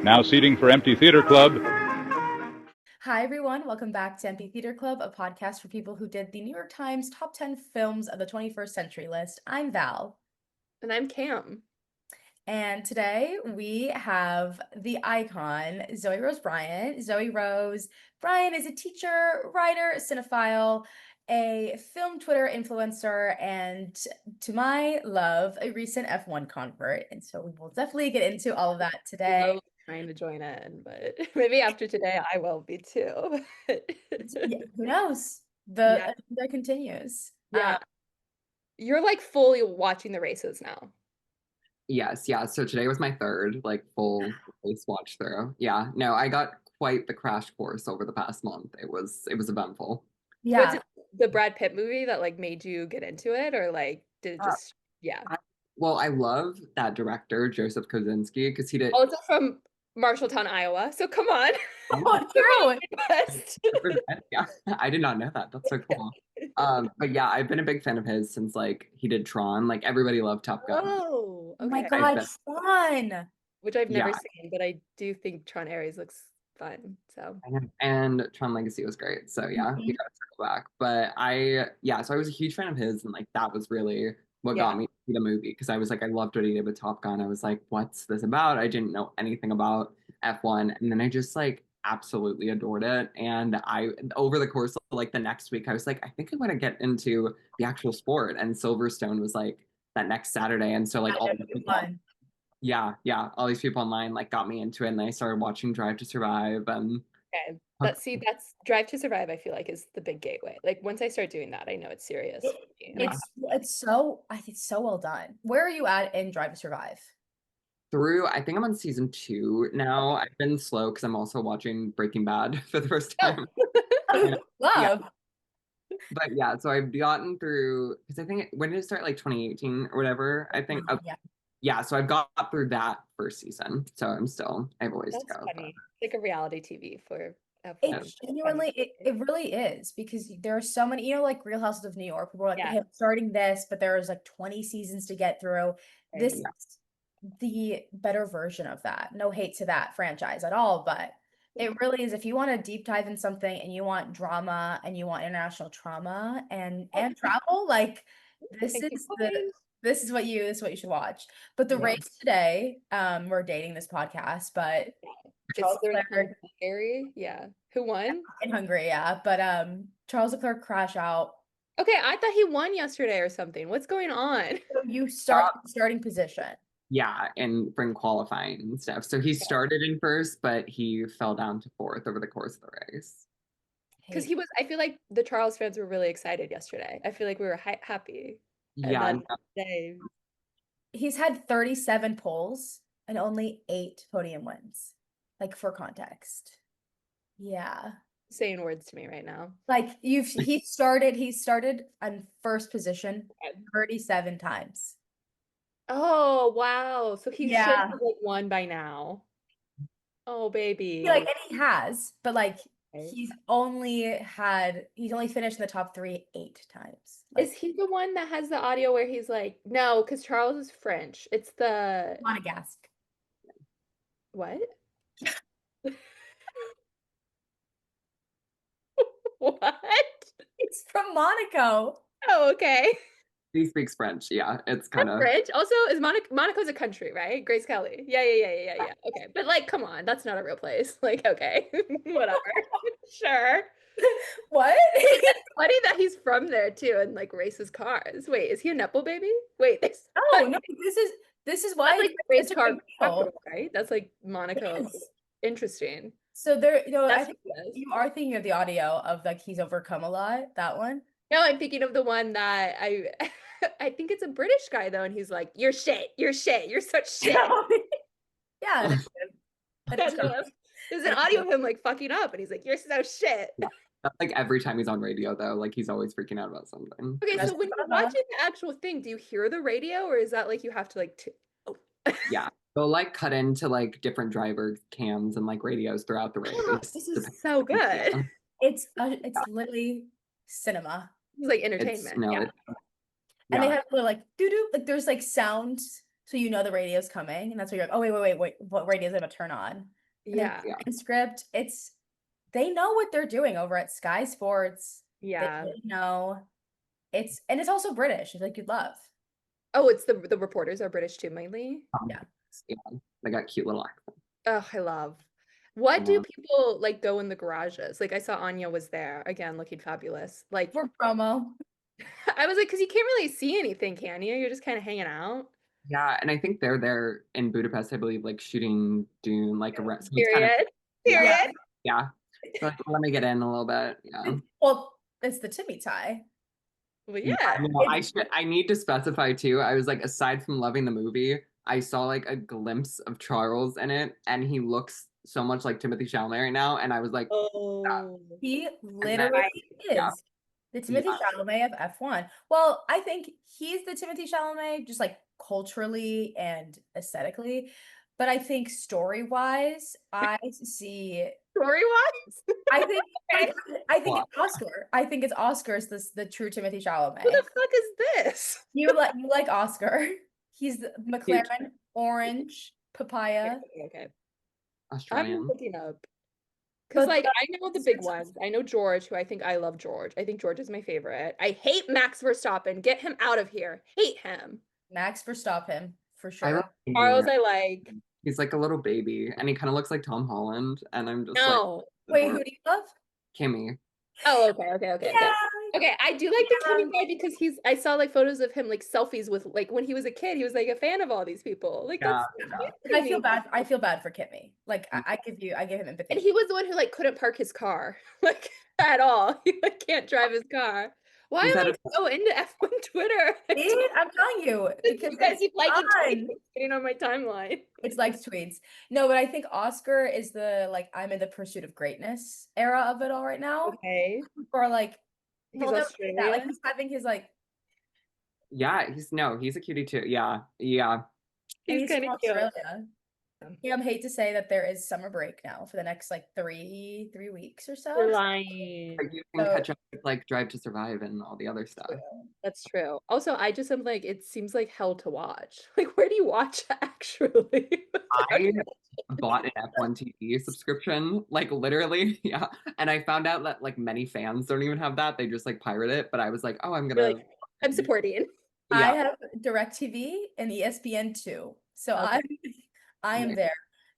Now seating for Empty Theater Club. Hi, everyone. Welcome back to Empty Theater Club, a podcast for people who did the New York Times Top 10 Films of the 21st Century list. I'm Val. And I'm Cam. And today we have the icon, Zoe Rose Bryant. Zoe Rose Bryant is a teacher, writer, cinephile, a film Twitter influencer, and to my love, a recent F1 convert. And so we will definitely get into all of that today. Trying to join in, but maybe after today I will be too. Yeah, who knows? That continues. Yeah. You're like fully watching the races now. Yes, yeah. So today was my third full race watch through. Yeah, no, I got quite the crash course over the past month. It was eventful. Yeah. Was it the Brad Pitt movie that made you get into it, or did it just Well, I love that director, Joseph Kosinski, because he did also from Marshalltown, Iowa. So come on. Oh, true. Yeah, I did not know that. That's so cool. But yeah, I've been a big fan of his since he did Tron. Everybody loved Top Gun. Oh, okay. Oh my God, Tron! Which I've never seen, but I do think Tron Ares looks fun. So and Tron Legacy was great. So yeah, you gotta circle back. But so I was a huge fan of his, and that was really what got me to the movie, because I was I loved what he did with Top Gun. I was like, what's this about? I didn't know anything about F1, and then I just absolutely adored it. And I, over the course of the next week, I was like, I think I want to get into the actual sport. And Silverstone was that next Saturday, and so all these people, all these people online got me into it, and I started watching Drive to Survive. And okay, that's Drive to Survive. I feel is the big gateway. Once I start doing that, I know it's serious. It's so well done. Where are you at in Drive to Survive? I think I'm on season 2 now. I've been slow because I'm also watching Breaking Bad for the first time. Love. Yeah. But yeah, so I've gotten through, because I think when did it start? 2018 or whatever. I think. So I've got through that first season. So I have a ways to go. Funny. It's like a reality TV for F1. It really is, because there are so many, Real Houses of New York. People are hey, I'm starting this, but there's 20 seasons to get through. This is the better version of that. No hate to that franchise at all, but it really is. If you want to deep dive in something and you want drama and you want international trauma and travel, this is what you should watch. But the race today, we're dating this podcast, but Charles Leclerc, Hungary, who won? In Hungary, but Charles Leclerc crash out. Okay, I thought he won yesterday or something. What's going on? So you starting position. Yeah, and bring qualifying and stuff. So he started in first, but he fell down to fourth over the course of the race. Because I feel like the Charles fans were really excited yesterday. I feel like we were happy. Yeah. He's had 37 poles and only 8 podium wins. For context. Yeah. Saying words to me right now. He started on first position 37 times. Oh, wow. So he should have won by now. Oh, baby. And he has, but he's only finished in the top 3 8 times. Is he the one that has the audio where he's no, because Charles is French. It's the Monegasque. What? What? It's from Monaco. Oh, okay. He speaks French. Yeah, it's kind of French. Also, is Monaco's a country, right? Grace Kelly. Yeah. Okay, but come on, that's not a real place. Okay, whatever. Sure. What? It's funny that he's from there too, and races cars. Wait, is he a nepo baby? Wait, no. This is why that's race car capital, right? That's Monaco. Yes. Interesting. So there, I think you are thinking of the audio of he's overcome a lot. That one. No, I'm thinking of the one that I think it's a British guy though, and he's like, "You're shit. You're shit. You're such shit." Yeah. There's an audio of him fucking up, and he's like, "You're so shit." Yeah. That's every time he's on radio though, he's always freaking out about something. Okay, so when you're watching the actual thing, do you hear the radio, or is that you have to Yeah, they'll cut into different driver cams and radios throughout the race. This is so good. It's literally cinema. It's entertainment. And they have little doo-doo, there's sound so you know the radio's coming, and that's where you're like, oh wait, what radio's gonna turn on? And then Yeah. script, they know what they're doing over at Sky Sports. Yeah. They know and it's also British, like you'd love. Oh, it's the reporters are British too, mainly. Yeah. They got cute little accents. Oh, I love. What do people like go in the garages? Like I saw Anya was there again, looking fabulous. Like For promo. I was like, because you can't really see anything, can you? You're just kind of hanging out. Yeah, and I think they're there in Budapest, I believe, like shooting Dune, like a so Period. yeah, yeah. So like, let me get in a little bit. Yeah. Well, it's the Timmy tie. Well, yeah. I need to specify too. I was like, aside from loving the movie, I saw like a glimpse of Charles in it, and he looks so much like Timothée Chalamet right now, and I was like, he literally is the Timothée Chalamet of F1. Well, I think he's the Timothée Chalamet, just like culturally and aesthetically, but I think story-wise, I see Story-wise, I think it's Oscar. I think it's Oscar's the true Timothée Chalamet. Who the fuck is this? You like Oscar? He's the McLaren orange papaya. Okay. Australian. I'm looking up because like I know the big ones. I know George, who I love George. I think George is my favorite. I hate Max Verstappen. Get him out of here. Hate him. Max Verstappen for sure. Charles, I like. He's like a little baby, and he kind of looks like Tom Holland, and I'm just no. like, wait, who do you love? Kimmy. Oh, okay. Yeah. Okay, I do like the Kimmy guy because I saw like photos of him like selfies with like when he was a kid, he was like a fan of all these people. Like that's I feel bad for Kimmy. Like I give him empathy. And he was the one who like couldn't park his car like at all. He like can't drive his car. Why am I so into F1 Twitter? I'm telling you, because you guys keep liking tweets getting on my timeline. It's like tweets. No, but I think Oscar is the like I'm in the pursuit of greatness era of it all right now. Okay. Or like he's Australian. like he's having his like. Yeah, he's a cutie too. Yeah. He's kind of cute. Yeah, I hate to say that there is summer break now for the next like three weeks or so. You're lying. You can catch up with like Drive to Survive and all the other stuff. That's true. Also, I just am like, it seems like hell to watch. Like, where do you watch actually? I bought an F1 TV subscription, like literally, yeah. And I found out that like many fans don't even have that. They just like pirate it. But I was like, oh, I'm supporting. Yeah. I have DirecTV and ESPN too. So okay. I am there.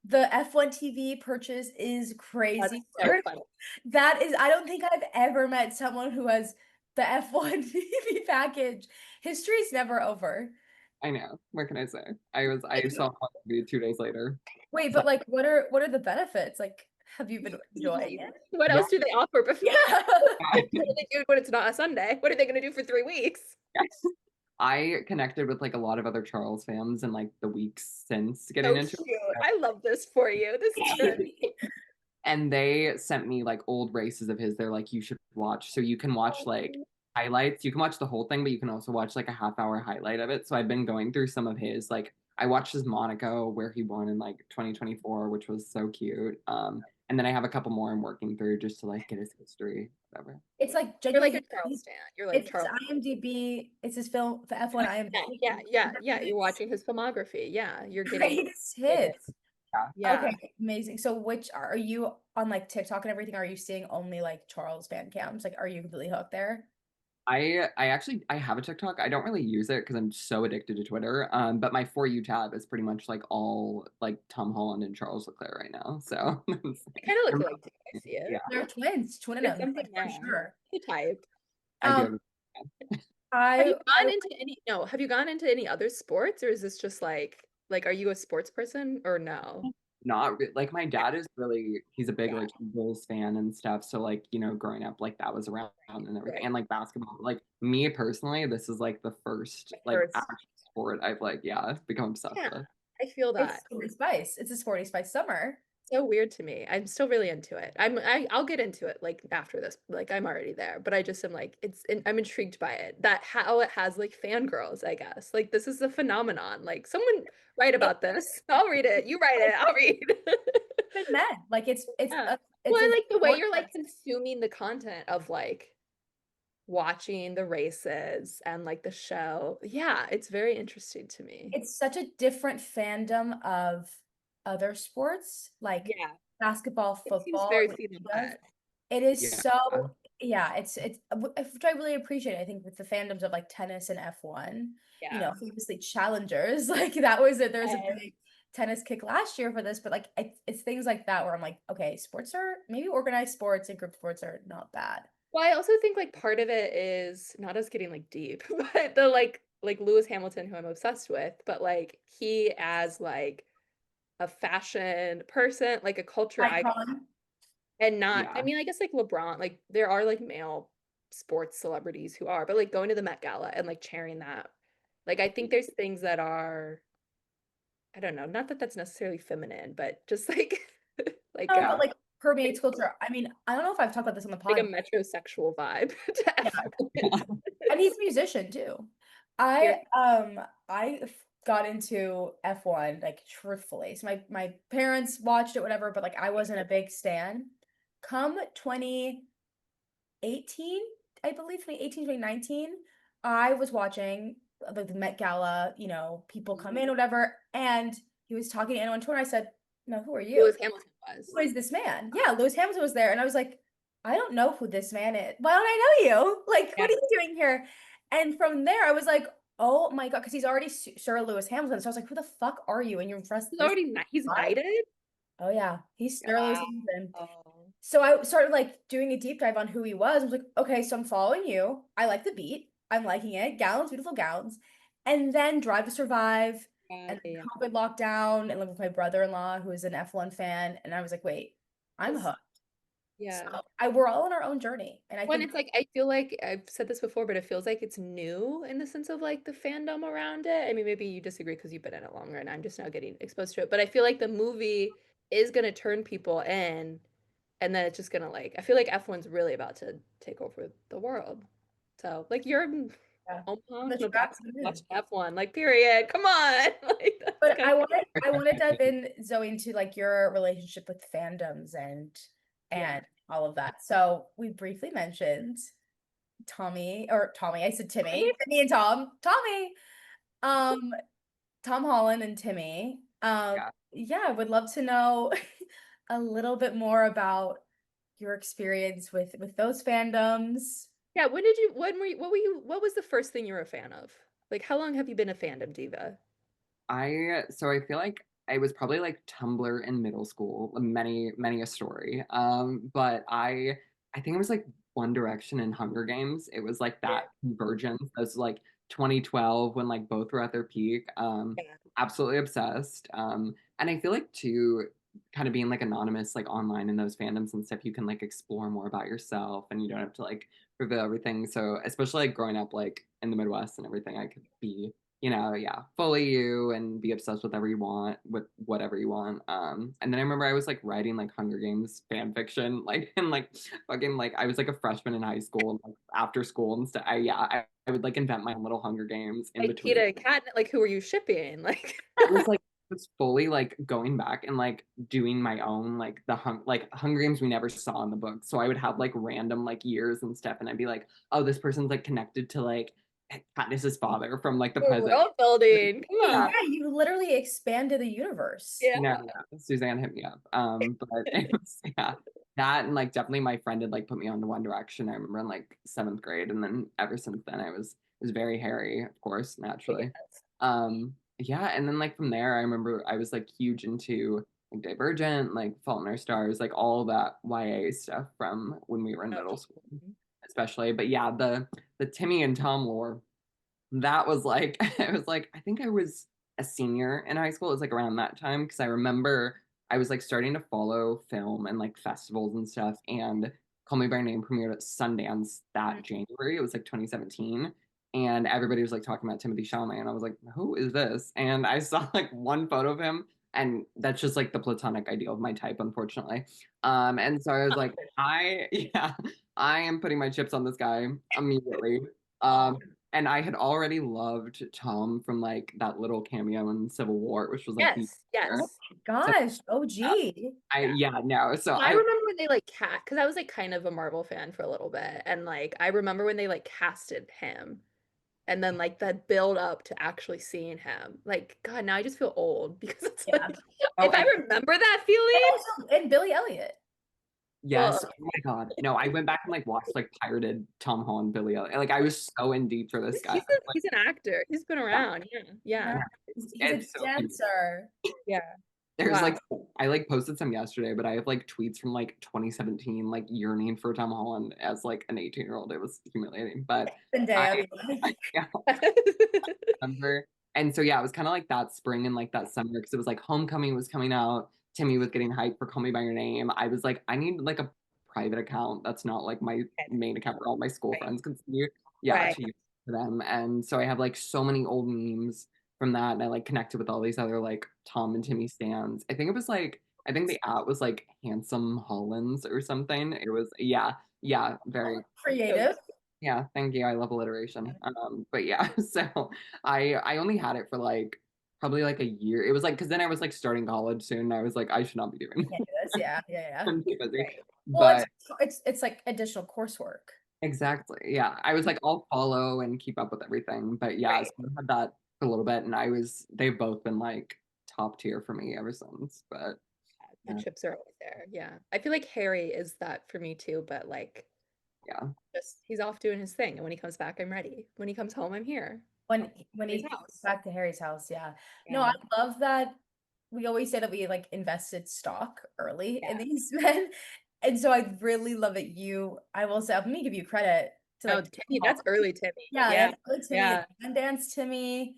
The F1 TV purchase is crazy. So that is, I don't think I've ever met someone who has the F1 TV package. History's never over. I know. What can I say? I saw the 2 days later. Wait, but like, what are the benefits? Like, have you been enjoying it? What else do they offer before? Yeah. What do they do when it's not a Sunday? What are they going to do for 3 weeks? Yes. I connected with like a lot of other Charles fans in like the weeks since getting into it. I love this for you. This is great. And they sent me like old races of his. They're like, you should watch. So you can watch like highlights. You can watch the whole thing, but you can also watch like a half-hour highlight of it. So I've been going through some of his, like I watched his Monaco where he won in like 2024, which was so cute. And then I have a couple more I'm working through just to like get his history, whatever. It's like you're like a Charles fan. You're like Charles. IMDb. It's his film for F1 IMDb. Yeah. You're watching his filmography. Yeah, you're getting hits. Yeah. Okay, amazing. So, which are you on like TikTok and everything? Are you seeing only like Charles fan cams? Like, are you completely hooked there? I actually have a TikTok. I don't really use it because I'm so addicted to Twitter. But my For You tab is pretty much like all like Tom Holland and Charles Leclerc right now. So it kind of looks like I see it. Yeah. They're twins, twin of them for sure. The type. I do. Have you gone into any other sports, or is this just like are you a sports person or no? Not like my dad is really, he's a big like Bulls fan and stuff. So like, you know, growing up, like that was around and everything. Right. And like basketball, like me personally, this is like the first actual sport I've like, become obsessed with. I feel that. It's sporty spice. It's a sporty spice summer. So weird to me. I'm still really into it. I'll get into it like after this. Like I'm already there, but I just am like I'm intrigued by it. That how it has like fangirls, I guess. Like this is a phenomenon. Like someone write about this. I'll read it. You write it. I'll read. Good men. Like it's well, I like the way you're like consuming the content of like watching the races and like the show. Yeah, it's very interesting to me. It's such a different fandom of other sports, like Yeah, basketball, it seems football. very What he female does. led. It is Yeah. so, yeah, which I really appreciate. I think with the fandoms of like tennis and F1, you know, Yeah. famously challengers, like that was it. There was a Yes. big tennis kick last year for this, but like it's things like that where I'm like, okay, sports are maybe organized sports and group sports are not bad. Well, I also think like part of it is not us getting like deep, but the like Lewis Hamilton, who I'm obsessed with, but like he as like a fashion person, like a culture icon, Icon. and not, I Yeah. mean, I guess like LeBron, like there are like male sports celebrities who are, but like going to the Met Gala and like chairing that, like I think there's things that are, I don't know, not that that's necessarily feminine, but just like like No, Yeah. but like permeates culture. I mean, I don't know if I've talked about this on the like a pod. metrosexual vibe to Yeah. F1. And he's a musician too. Here. I got into F1 like truthfully. So my parents watched it, whatever, but like I wasn't a big stan. Come 2018, I believe 2018, 2019, I was watching the Met Gala, you know, people come in, whatever, and he was talking to Anna Wintour, and I said, no, who are you? Lewis Hamilton was. Who is this man? Yeah, Lewis Hamilton was there. And I was like, I don't know who this man is. Why don't I know you? Like, what are Yeah. you doing here? And from there, I was like, oh my God, because he's already Sir Lewis Hamilton. So I was like, who the fuck are you? And you're dressed He's this already he's guy? knighted. Oh yeah, he's Sir Lewis Hamilton. Oh. So I started like doing a deep dive on who he was. I was like, okay, so I'm following you. I like the beat. I'm liking it. Gowns, beautiful gowns. And then Drive to Survive and Yeah. then COVID lockdown and live with my brother-in-law who is an F1 fan. And I was like, wait, I'm hooked. Yeah. So we're all on our own journey. And I When think it's like, I feel like I've said this before, but it feels like it's new in the sense of like the fandom around it. I mean, maybe you disagree because you've been in it longer and I'm just now getting exposed to it. But I feel like the movie is going to turn people in, and then it's just going to like, I feel like F1's really about to take over the world. So, like, you're yeah, Omaha, the Nebraska, tracks I'm in. watching F1, like, period. Come on. Like, that's But kind of I want to dive in, Zoe, into like your relationship with fandoms and Yeah. all of that. So we briefly mentioned Tommy, I said Timmy, Timmy and Tommy, Tom Holland and Timmy. Yeah. Yeah, I would love to know a little bit more about your experience with those fandoms. Yeah, what was the first thing you were a fan of? Like, how long have you been a fandom diva? So I feel like I was probably like Tumblr in middle school, many a story. But I think it was like One Direction and Hunger Games. It was like that convergence. That was like 2012 when like both were at their peak. Yeah. Absolutely obsessed. And I feel like too, kind of being like anonymous, like online in those fandoms and stuff, you can like explore more about yourself, and you don't have to like reveal everything. So especially like growing up like in the Midwest and everything, I could be yeah, fully you and be obsessed with whatever you want. And then I remember I was like writing like Hunger Games fan fiction, like and like fucking like I was like a freshman in high school and like after school and stuff. I would like invent my own little Hunger Games in Like between. Peeta and Kat, like who were you shipping? Like It was like it was fully like going back and like doing my own like like Hunger Games we never saw in the book. So I would have like random like years and stuff, and I'd be like, oh, this person's like connected to like Katniss's father from like the present. world building. Come Yeah, on. you literally expanded the universe. Yeah. No, Suzanne hit me up. But it was, yeah, that and like definitely my friend had like put me on to One Direction. I remember in like seventh grade, and then ever since then I was very Harry, of course, naturally. Yeah, and then like from there, I remember I was like huge into like Divergent, like Fault in Our Stars, like all that YA stuff from when we were in middle school, especially. But yeah, the Timmy and Tom lore, that was like it was like I think I was a senior in high school. It was like around that time because I remember I was like starting to follow film and like festivals and stuff. And Call Me by Your Name premiered at Sundance that January. It was like 2017. And everybody was like talking about Timothée Chalamet, and I was like, "Who is this?" And I saw like one photo of him, and that's just like the platonic ideal of my type, unfortunately. And so I was like, yeah, I am putting my chips on this guy immediately. Um, And I had already loved Tom from like that little cameo in Civil War, which was like yes. Gosh, OG. So I remember when they like because I was like kind of a Marvel fan for a little bit, and like I remember when they like casted him, and then like that build up to actually seeing him. Like, God, now I just feel old because it's like if I remember that feeling. And Billy Elliot. Yes. Oh my God. No, I went back and like watched like pirated Tom Holland, Billy Elliot. Like I was so in deep for this guy. He's an actor. He's been around. Yeah. He's a dancer. Yeah. There's like I like posted some yesterday, but I have like tweets from like 2017, like yearning for Tom Holland as like an 18-year-old. It was humiliating, but remember. And so yeah, it was kind of like that spring and like that summer because it was like Homecoming was coming out. Timmy was getting hyped for Call Me by Your Name. I was like, I need like a private account that's not like my main account where all my school friends can see. Yeah, to use for them. And so I have like so many old memes from that, and I like connected with all these other like Tom and Timmy stands. I think the app was like Handsome Hollins or something. It was very creative. Yeah, thank you. I love alliteration. But yeah, so I only had it for like probably like a year. It was like because then I was like starting college soon. And I was like, I should not be doing this. Yeah. I'm too busy. Right. Well, it's like additional coursework. Exactly. Yeah. I was like, I'll follow and keep up with everything. But yeah, so I had that for a little bit, and they've both been like top tier for me ever since. But the chips are always there. Yeah. I feel like Harry is that for me too, but like he's off doing his thing, and when he comes back, I'm ready. When he comes home, I'm here. When he goes back to Harry's house, no, I love that. We always say that we like invested stock early in these men, and so I really love it. I will say, let me give you credit to like Timmy. That's early Timmy. That's early Timmy. Sundance Timmy.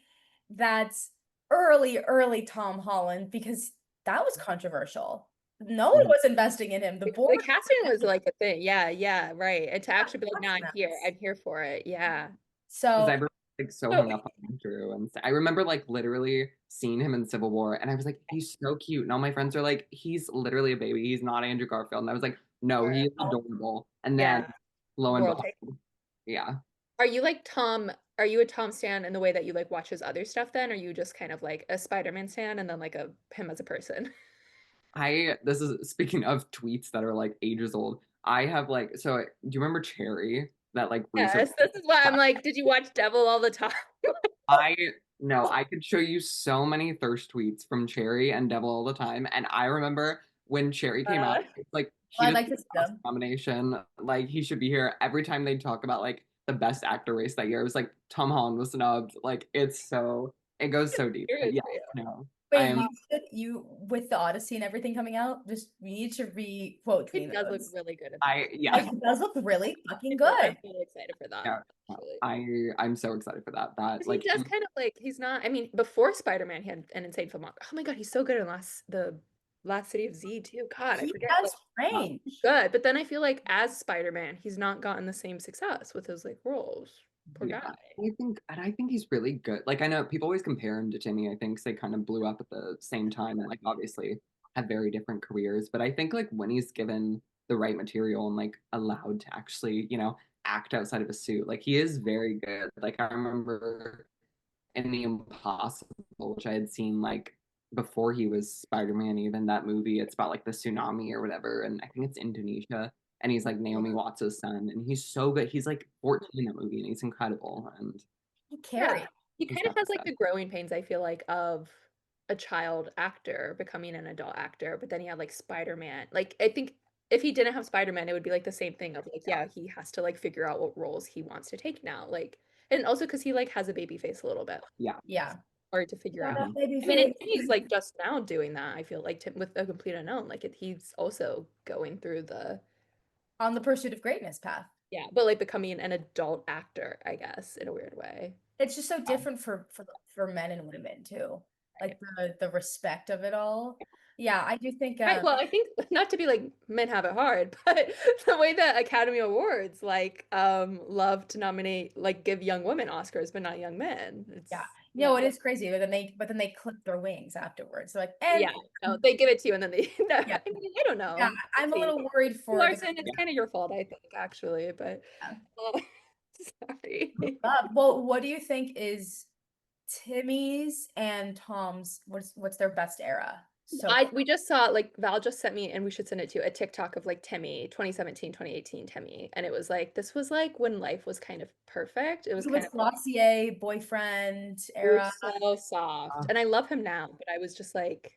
That's early Tom Holland, because that was controversial. No one was investing in him. The casting was like a thing. Yeah, right. And to actually be like, no, I'm here for it. Yeah. So I was like so hung up on Andrew, and I remember like literally seeing him in Civil War, and I was like, he's so cute. And all my friends are like, he's literally a baby. He's not Andrew Garfield. And I was like, no, he is adorable. And then lo and behold, Are you like Tom? Are you a Tom stan in the way that you like watch his other stuff then? Or are you just kind of like a Spider-Man stan and then like him as a person? This is speaking of tweets that are like ages old. I have like, so do you remember Cherry? That like this is why I'm like, did you watch Devil all the time? I could show you so many thirst tweets from Cherry and Devil all the time. And I remember when Cherry came out, like he nomination, like he should be here. Every time they talk about like the best actor race that year, it was like Tom Holland was snubbed. Like it goes so deep. Wait, you with the Odyssey and everything coming out, just you need to re-quote tweet. It does look really good. It does look really fucking good. I'm really excited for that. Yeah, I'm so excited for that. That like he does kind of like he's not. I mean, before Spider-Man, he had an insane filmography. Oh my God, he's so good in the Last City of Z too. God, I forget. That's range. Good, but then I feel like as Spider-Man, he's not gotten the same success with his like roles. Poor guy. I think he's really good. Like I know people always compare him to Timmy. I think they kind of blew up at the same time and like obviously have very different careers. But I think like when he's given the right material and like allowed to actually, act outside of a suit, like he is very good. Like I remember in The Impossible, which I had seen like before he was Spider-Man, even that movie, it's about like the tsunami or whatever, and I think it's Indonesia. And he's like Naomi Watts' son, and he's so good. He's like 14 in that movie, and he's incredible. And he carries. He kind of has like the growing pains, I feel like, of a child actor becoming an adult actor. But then he had like Spider-Man. Like I think if he didn't have Spider-Man, it would be like the same thing of like, he has to like figure out what roles he wants to take now. Like, and also because he like has a baby face a little bit. Yeah. Hard to figure out. I mean, he's like just now doing that. I feel like with A Complete Unknown, like he's also going through on the pursuit of greatness path. Yeah, but like becoming an adult actor, I guess, in a weird way. It's just so different for men and women too. Like the respect of it all. Yeah, I do think. Well, I think not to be like men have it hard, but the way that Academy Awards like love to nominate, like give young women Oscars, but not young men. It is crazy. But then they clip their wings afterwards. So like, no, they give it to you, and then they. I don't know. Yeah, I'm a little worried for Larson. It's kind of your fault, I think, actually, but. Sorry. Well, what do you think is Timmy's and Tom's? What's their best era? So We just saw, like, Val just sent me, and we should send it to a TikTok of like Timmy 2017, 2018 Timmy, and it was like, this was like when life was kind of perfect. It was it kind was of Glossier boyfriend we were era. so soft, and I love him now, but I was just like,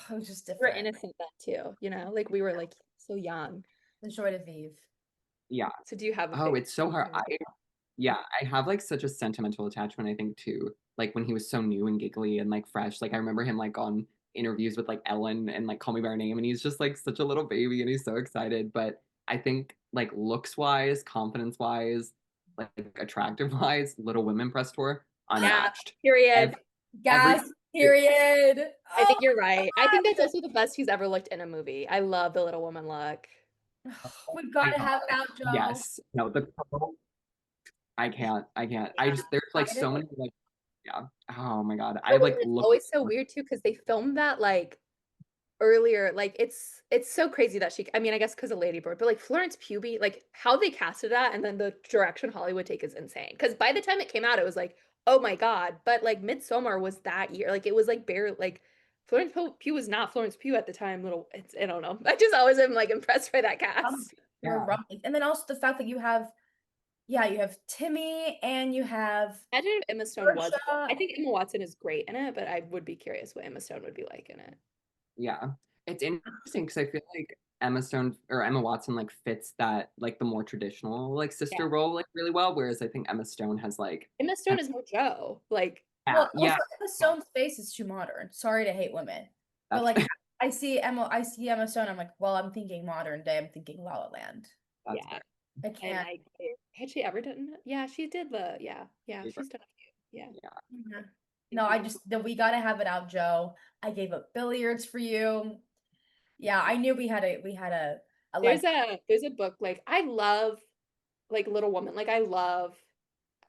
It was just we were different. innocent then too, you know, like we were like so young. The Joy de Vivre. Yeah. So do you have a Oh, favorite it's so hard. Timmy? Yeah, I have like such a sentimental attachment, I think, to like when he was so new and giggly and like fresh. Like I remember him like on interviews with like Ellen and like Call Me by Your Name, and he's just like such a little baby and he's so excited. But I think like looks wise, confidence wise, like attractive wise, Little Women press tour unmatched. Period. Gas. Period. I think you're right. I think that's also the best he's ever looked in a movie. I love the Little Woman look. We've got to have it out, Joe. Yes. No, the curl. I can't. I just there's like so many like yeah. Oh my God. I like It's looked always so weird too, because they filmed that like earlier. Like it's so crazy that I mean, I guess because of Lady Bird, but like Florence Pugh, like how they casted that and then the direction Hollywood take is insane. Because by the time it came out, it was like, oh my God. But like Midsommar was that year. Like it was like barely like Florence Pugh was not Florence Pugh at the time. I don't know. I just always am like impressed by that cast. You're right. And then also the fact that you have Timmy and you have Imagine if Emma Stone was. Saoirse. I think Emma Watson is great in it, but I would be curious what Emma Stone would be like in it. Yeah. It's interesting because I feel like Emma Stone or Emma Watson like fits that like the more traditional like sister role like really well, whereas I think Emma Stone has like Emma Stone is more Joe. Like well, yeah. also Emma Stone's face is too modern. Sorry to hate women. But like I see Emma Stone, I'm like, well, I'm thinking modern day, I'm thinking La La Land. That's yeah. fair. I can't. Had she ever done it? Yeah, she did she's done a few. Yeah. No, we gotta have it out, Joe. I gave up billiards for you. Yeah, I knew we had a There's a book, like I love like Little Woman. Like I love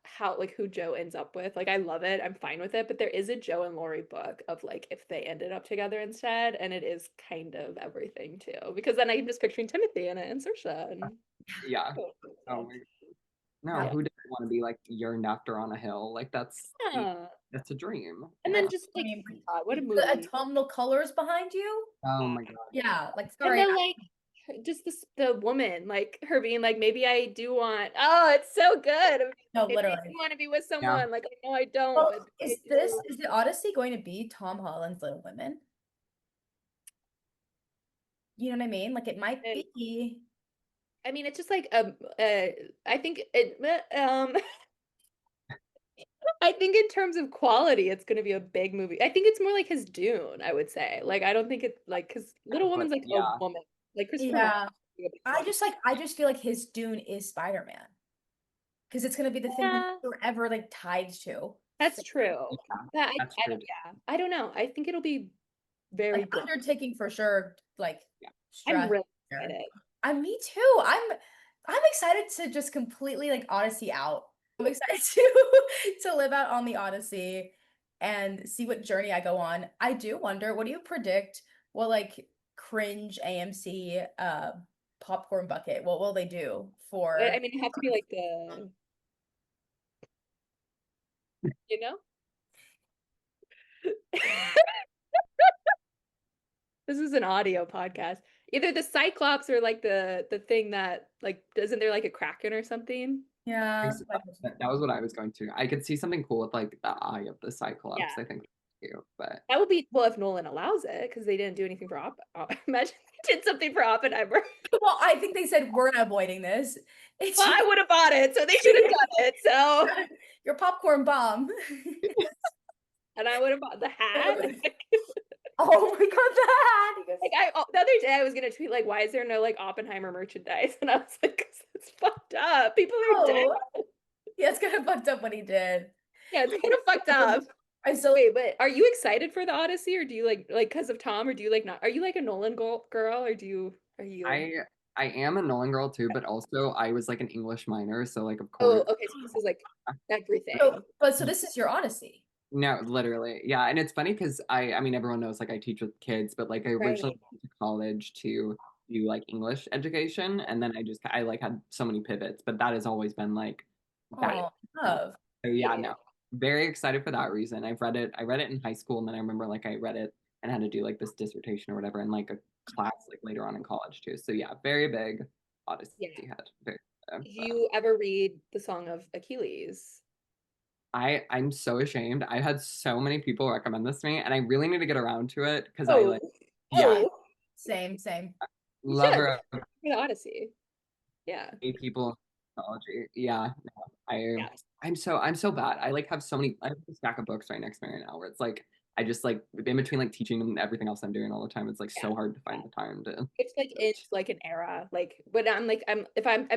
how like who Joe ends up with. Like I love it. I'm fine with it. But there is a Joe and Laurie book of like if they ended up together instead, and it is kind of everything too. Because then I'm just picturing Timothy in it and Saoirse and Yeah. Oh my God. No, who doesn't want to be like yearned after on a hill? Like that's a dream. And then just like God, what a movie. The autumnal colors behind you. Oh my God. Yeah, like sorry. And then like just the woman, like her being like, maybe I do want. Oh, it's so good. No, maybe literally. I do want to be with someone. Yeah. Like I know I don't. Well, but is the Odyssey going to be Tom Holland's Little Women? You know what I mean? Like it might be. I mean, it's just like I think it I think in terms of quality, it's gonna be a big movie. I think it's more like his Dune, I would say. Like I don't think it's like because Little Woman's like a woman. Like Christopher Yeah. I just feel like his Dune is Spider-Man. Because it's gonna be the thing that we're ever like tied to. That's true. Yeah, that's true. I don't know. I think it'll be very good. Undertaking for sure. Like I'm really excited. Me too. I'm excited to just completely like Odyssey out. I'm excited to live out on the Odyssey and see what journey I go on. I do wonder, what do you predict? What like cringe AMC popcorn bucket? What will they do for? I mean, it have to be like the, you know. This is an audio podcast. Either the Cyclops or like the thing that like isn't there like a Kraken or something? Yeah, that was what I was going to. I could see something cool with like the eye of the Cyclops. I think but that would be well if Nolan allows it because they didn't do anything for imagine they did something for Oppenheimer. Well, I think they said we're not avoiding this. Well, I would have bought it, so they should have done it. So your popcorn bomb. And I would have bought the hat. Oh my God, the hat! Like the other day I was gonna tweet like, why is there no like Oppenheimer merchandise? And I was like, 'cause it's fucked up. People are dead. Yeah, it's kind of fucked up what he did. Yeah, it's kind of fucked up. So wait, but are you excited for the Odyssey, or do you like because of Tom, or do you like not? Are you like a Nolan girl, or are you? I am a Nolan girl too, but also I was like an English minor, so like of course. Oh, okay, so this is like everything. So this is your Odyssey. No, literally. Yeah. And it's funny because I mean, everyone knows like I teach with kids, but like I originally went to college to do like English education. And then I like had so many pivots, but that has always been like That, Oh, love. so yeah, no, very excited for that reason. I read it in high school, and then I remember like I read it and had to do like this dissertation or whatever, and like a class like later on in college too. So yeah, very big Odyssey Yeah. head. Very, Did you ever read the Song of Achilles? I'm so ashamed. I had so many people recommend this to me, and I really need to get around to it because I Oh, like, yeah, Same. you love should. her. The Odyssey. Yeah. People in psychology. Yeah, no, Yeah. I'm so bad. I like have so many. I have a stack of books right next to me right now where it's like I just like in between like teaching and everything else I'm doing all the time. It's like so hard to find the time to. It's like it's like an era. Like when I'm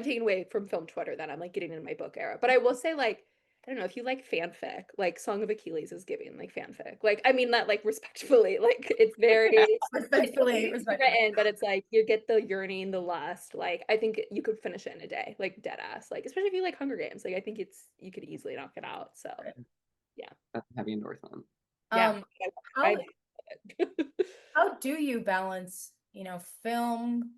taking away from film Twitter, then I'm like getting into my book era. But I will say like I don't know if you like fanfic, like Song of Achilles is giving like fanfic. Like I mean that like respectfully, like it's very Respectfully. written, but it's like you get the yearning, the lust. Like I think you could finish it in a day, like dead ass. Like especially if you like Hunger Games. Like I think you could easily knock it out. So yeah. That's a heavy endorsement. Yeah. How, how do you balance, film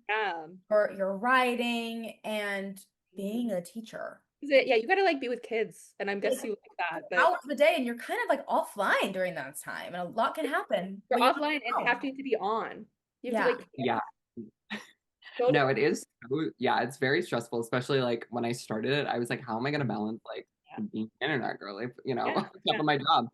or your writing and being a teacher? Yeah, you gotta like be with kids, and I'm guessing you like that. But out of the day, and you're kind of like offline during that time, and a lot can happen. you're when offline and having to be on. You have to like Yeah. go No, it is. Yeah, it's very stressful, especially like when I started it. I was like, how am I going to balance like being an internet girl, if, on top of my job?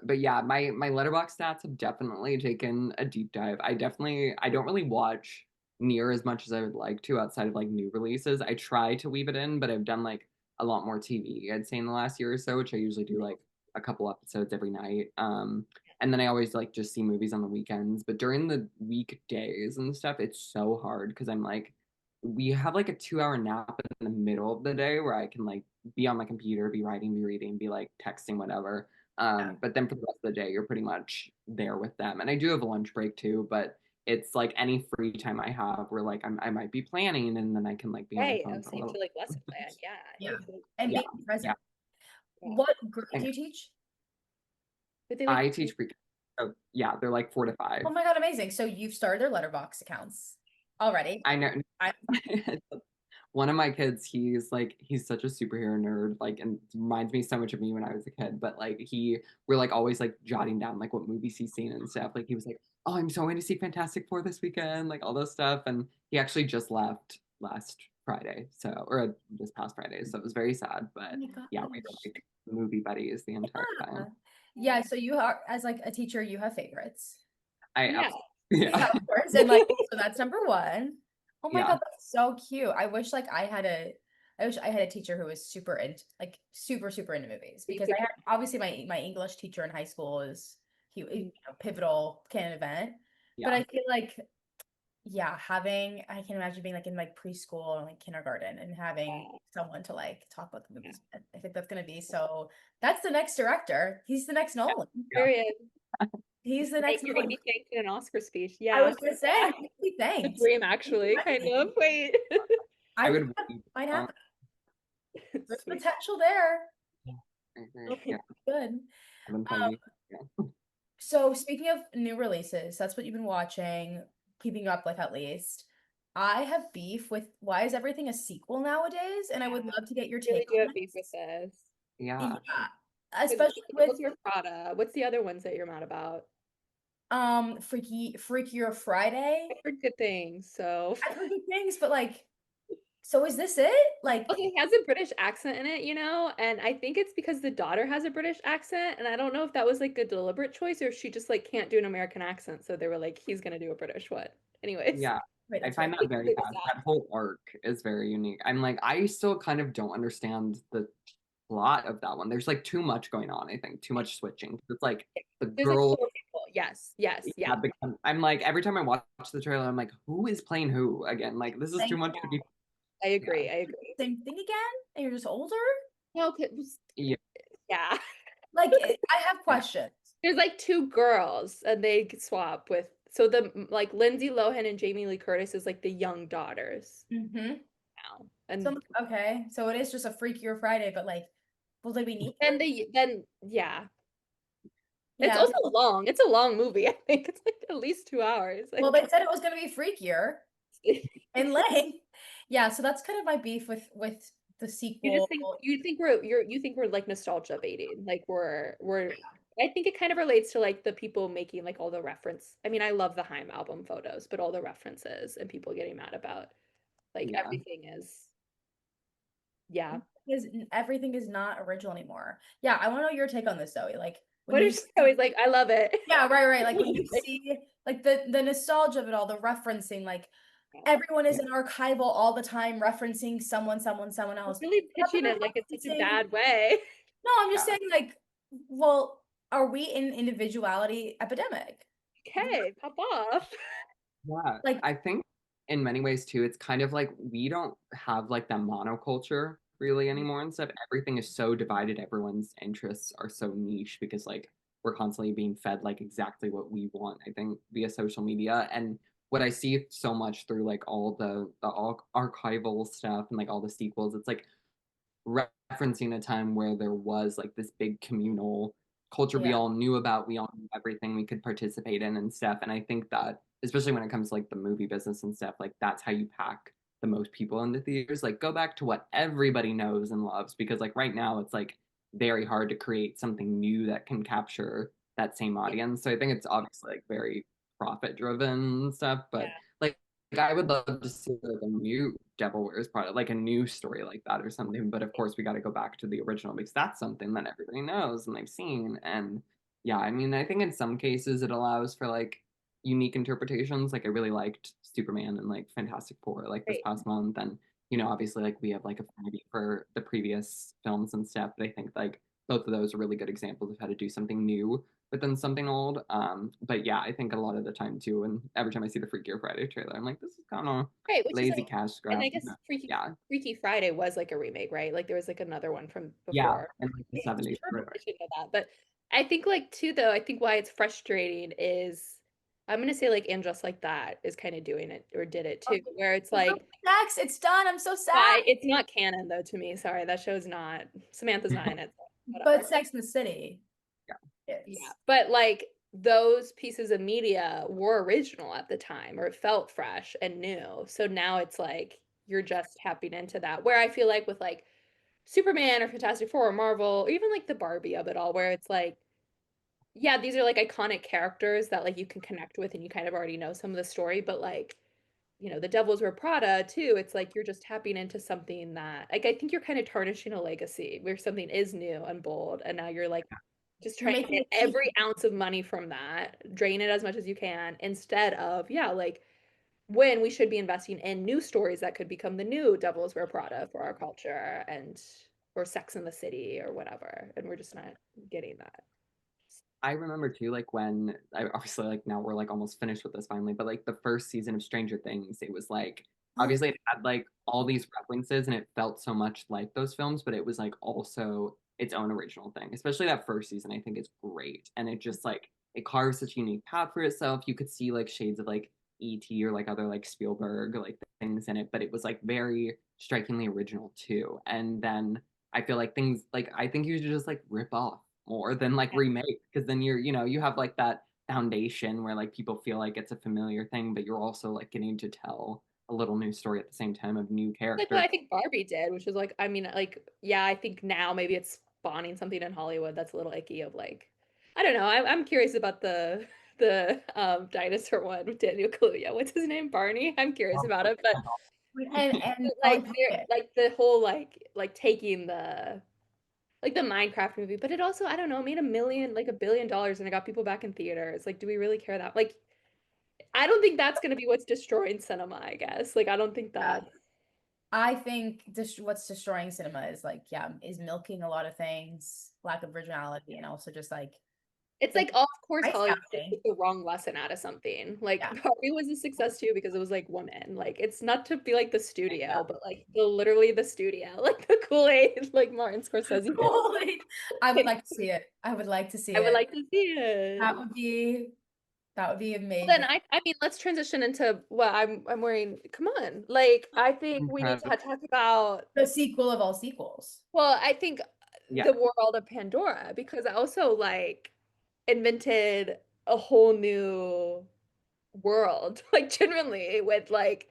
But yeah, my letterbox stats have definitely taken a deep dive. I don't really watch near as much as I would like to outside of like new releases. I try to weave it in, but I've done like a lot more TV, I'd say, in the last year or so, which I usually do like a couple episodes every night. And then I always like just see movies on the weekends. But during the weekdays and stuff, it's so hard because I'm like, we have like a 2 hour nap in the middle of the day where I can like be on my computer, be writing, be reading, be like texting, whatever. But then for the rest of the day, you're pretty much there with them. And I do have a lunch break too, but it's like any free time I have where like I might be planning and then I can like be on my phone for a little. To like lesson plan. Yeah. And being present. Yeah. What grade do you teach? I teach pre. So yeah, they're like 4 to 5. Oh my God, amazing. So you've started their Letterboxd accounts already. I know. One of my kids, he's such a superhero nerd, like, and reminds me so much of me when I was a kid. But like we're like always like jotting down like what movies he's seen and stuff. Like he was like, oh, I'm so going to see Fantastic Four this weekend, like all this stuff. And he actually just left last Friday, or this past Friday, so it was very sad. But yeah, we were like movie buddies the entire time. Yeah, so you are, as like a teacher, you have favorites. Yeah, of course. And like, so that's number one. Oh my God, Yeah. that's so cute. I wish I had a teacher who was super into super into movies, because I had obviously my English teacher in high school is pivotal kind of event. But I feel like I can imagine being like in like preschool and like kindergarten and having someone to like talk about the movies. I think that's gonna be that's the next director. He's the next Nolan. Period. He's the next You're Nolan. gonna be thanked in an Oscar speech. Yeah. I was gonna say, thanks. The dream actually, kind of. Wait. I would might happen. There's potential there. Yeah. Good. Yeah. So speaking of new releases, that's what you've been watching, keeping up with at least. I have beef with why is everything a sequel nowadays? And I would love to get your take Really on have beef with this. Yeah. especially with your Prada. What's the other ones that you're mad about? Freakier Friday. I've heard good things, so I've heard good things, but like, so is this it? Like, okay, it has a British accent in it, and I think it's because the daughter has a British accent, and I don't know if that was like a deliberate choice or if she just like can't do an American accent, so they were like, he's gonna do a British one. Anyways. Yeah. I find that very bad. That whole arc is very unique. I'm like, I still kind of don't understand the plot of that one. There's like too much going on, I think. Too much switching. It's like the girl. Yes. I'm like, every time I watch the trailer, I'm like, who is playing who again? Like, this is too much to be. I agree. Same thing again? And you're just older? No, yeah. Like, I have questions. There's like two girls and they swap with, so the like Lindsay Lohan and Jamie Lee Curtis is like the young daughters. Mm-hmm. Now. And so, okay, so it is just a Freakier Friday, but like, well, did we need yeah. It's also long. It's a long movie. I think it's like at least 2 hours. Like, well, they said it was going to be freakier in length. Yeah, so that's kind of my beef with the You sequel. just think you think we're like nostalgia baiting. Like we're I think it kind of relates to like the people making like all the reference. I mean, I love the Haim album photos, but all the references and people getting mad about like Yeah. everything is yeah. Because everything is not original anymore. Yeah, I want to know your take on this, Zoe. Like when What you if she's always like, I love it. yeah, right. Like when you see like the nostalgia of it all, the referencing, like everyone is in archival all the time referencing someone else. Really pitching it like it's such a bad way. No, I'm just saying like, well, are we in individuality epidemic? Okay, pop off. Yeah, Like I think in many ways too, it's kind of like we don't have like that monoculture really anymore and stuff. Everything is so divided. Everyone's interests are so niche because like we're constantly being fed like exactly what we want, I think, via social media. And what I see so much through like all the all archival stuff and like all the sequels, it's like referencing a time where there was like this big communal culture we yeah, all knew about, we all knew everything we could participate in and stuff. And I think that especially when it comes to like the movie business and stuff, like that's how you pack the most people into theaters. Like go back to what everybody knows and loves because like right now it's like very hard to create something new that can capture that same audience. So I think it's obviously like very profit driven stuff, but like I would love to see like a new Devil Wears Prada, like a new story like that or something. But of course, we got to go back to the original because that's something that everybody knows and they've seen. And yeah, I mean, I think in some cases it allows for like unique interpretations. Like I really liked Superman and like Fantastic Four like this past month, and obviously like we have like affinity for the previous films and stuff. But I think like both of those are really good examples of how to do something new but then something old. But yeah, I think a lot of the time too, and every time I see the Freaky Friday trailer, I'm like, this is kind of Right, which is lazy like, cash and grab. I guess Freaky Friday was like a remake, right? Like there was like another one from Yeah, before. in like the 70s. I should know that. But I think like too though, I think why it's frustrating is I'm gonna say like And Just Like That is kind of doing it or did it too, where it's like Max, it's done. I'm so sad. it's not canon though to me. Sorry, that show's not Samantha's not in it. So But Sex in the City. yeah, but like those pieces of media were original at the time or it felt fresh and new. So now it's like you're just tapping into that. Where I feel like with like Superman or Fantastic Four or Marvel, or even like the Barbie of it all, where it's like, yeah, these are like iconic characters that like you can connect with and you kind of already know some of the story, but like, the Devils Wear Prada too. It's like you're just tapping into something that like I think you're kind of tarnishing a legacy where something is new and bold, and now you're like just trying to get every ounce of money from that, drain it as much as you can, instead of, yeah, like when we should be investing in new stories that could become the new Devils Wear Prada for our culture and or Sex in the City or whatever. And we're just not getting that. I remember too, like when I obviously like now we're like almost finished with this finally, but like the first season of Stranger Things, it was like obviously it had like all these references and it felt so much like those films, but it was like also its own original thing. Especially that first season, I think is great. And it just like it carves such a unique path for itself. You could see like shades of like E.T. or like other like Spielberg like things in it, but it was like very strikingly original too. And then I feel like things like I think you should just like rip off more than like remake because then you have like that foundation where like people feel like it's a familiar thing but you're also like getting to tell a little new story at the same time of new characters. Like what I think Barbie did, which is like, I mean, like, yeah, I think now maybe it's spawning something in Hollywood that's a little icky of like, I don't know. I'm curious about the dinosaur one with Daniel Kaluuya. What's his name? Barney. I'm curious about it, but and like like the whole like taking the like the Minecraft movie, but it also, I don't know, made $1 billion and it got people back in theaters. Like, do we really care that? Like, I don't think that's gonna be what's destroying cinema, I guess. Like, I don't think that. I think what's destroying cinema is like, is milking a lot of things, lack of originality, and also just like It's like, of course, Hollywood counting. took the wrong lesson out of something. Like, Barbie was a success too because it was like women. Like, it's not to be like the studio, but like literally the studio, like the Kool-Aid, like Martin Scorsese. Kool-Aid. I would like to see it. I would like to see I it. would like to see it. That would be amazing. Well, then I mean, let's transition into what I'm wearing. Come on, like I think we need to talk about the sequel of all sequels. Well, I think the world of Pandora, because I also like invented a whole new world, like genuinely with like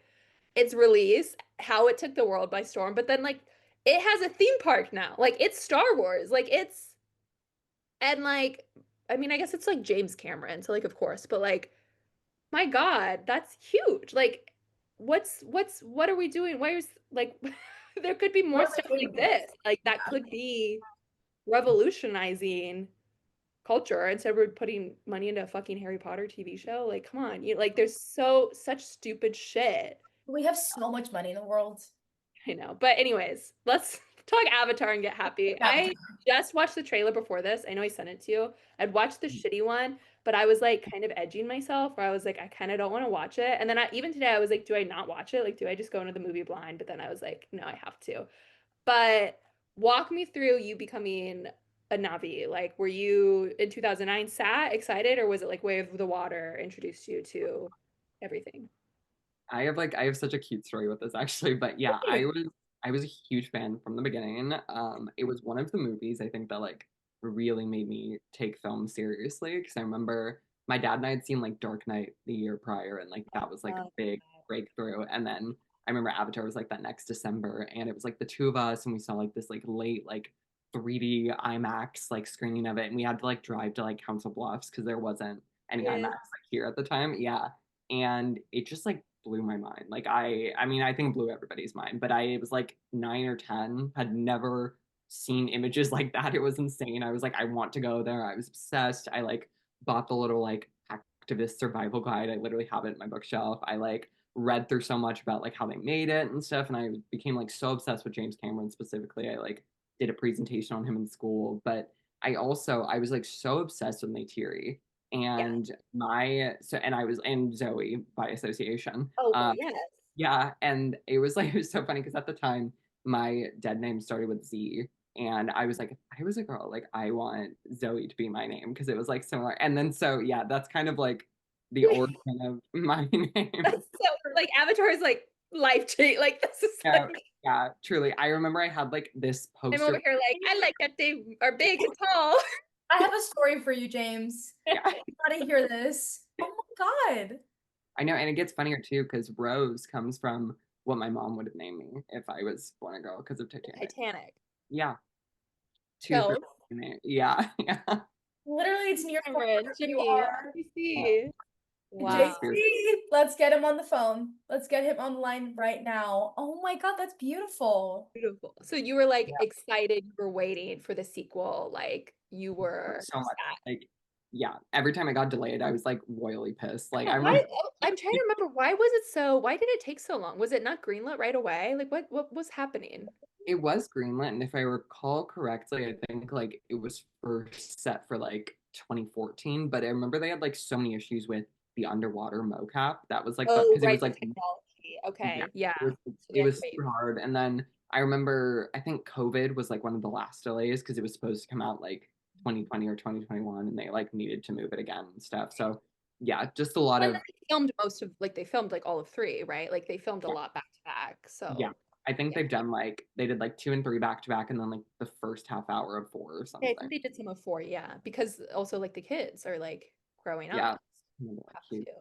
its release, how it took the world by storm, but then like it has a theme park now. Like it's Star Wars. Like it's and like I mean, I guess it's like James Cameron, so like of course, but like my God, that's huge. Like what are we doing? Where's like there could be more What are stuff we like doing with this. Like that could be revolutionizing culture instead we're putting money into a fucking Harry Potter TV show. Like, come on. You like there's such stupid shit. We have so much money in the world. I know. But anyways, let's talk Avatar and get happy. I just watched the trailer before this. I know I sent it to you. I'd watched the shitty one, but I was like kind of edging myself where I was like, I kind of don't want to watch it. And then even today I was like, do I not watch it? Like, do I just go into the movie blind? But then I was like, no, I have to. But walk me through you becoming a Navi. Like, were you in 2009 excited, or was it like Way of the Water introduced you to everything? I have such a cute story with this actually, but yeah, I was a huge fan from the beginning. It was one of the movies I think that like really made me take film seriously because I remember my dad and I had seen like Dark Knight the year prior and like that was like a Oh, big breakthrough. And then I remember Avatar was like that next December and it was like the two of us and we saw like this like late like 3D IMAX like screening of it and we had to like drive to like Council Bluffs because there wasn't any yeah. IMAX like here at the time. Yeah. And it just like blew my mind. Like I mean, I think it blew everybody's mind, but I was like 9 or 10, had never seen images like that. It was insane. I was like, I want to go there. I was obsessed. I like bought the little like activist survival guide. I literally have it in my bookshelf. I like read through so much about like how they made it and stuff. And I became like so obsessed with James Cameron specifically. I like did a presentation on him in school, but I was like so obsessed with Neytiri Yeah. and my so and I was and Zoe by association. Oh, well, yes. Yeah, and it was like it was so funny because at the time my dead name started with Z, and I was like, if I was a girl, like I want Zoe to be my name because it was like similar. And then so yeah, that's kind of like the origin of my name. That's so like Avatar is like life changing. Like this is Yeah, like yeah, truly. I remember I had like this I'm poster. over here like I like that they are big and tall. I have a story for you, James. Yeah, You gotta hear this. Oh my God. I know, and it gets funnier too because Rose comes from what my mom would have named me if I was born a girl because of Titanic. Titanic. Yeah, two So for yeah, yeah. Literally, it's near Cameron, where you Jimmy, are. you see. Wow. JC, let's get him on the phone. Let's get him on the line right now. Oh my God, that's beautiful. Beautiful. So you were like Yeah. excited, you were waiting for the sequel, like you were So much. sad. Like, yeah, every time I got delayed, I was like royally pissed. Like, Yeah, I remember I'm trying to remember why did it take so long? Was it not greenlit right away? Like what was happening? it was greenlit, and if I recall correctly, I think like it was first set for like 2014, but I remember they had like so many issues with the underwater mocap. That was like Oh, because it right, was the like technology. yeah, Okay, yeah. So they it had to was wait. super hard. And then I remember I think COVID was like one of the last delays because it was supposed to come out like 2020 or 2021 and they like needed to move it again and stuff. So yeah, just a lot And of then they filmed most of like they filmed like all of three, right? Like they filmed a lot back to back. yeah. So I think yeah. they've done like they did like 2 and 3 back to back and then like the first half hour of 4 or Yeah, I something. think they did some of four, yeah. Because also like the kids are like growing Yeah. up. Have Cute. to.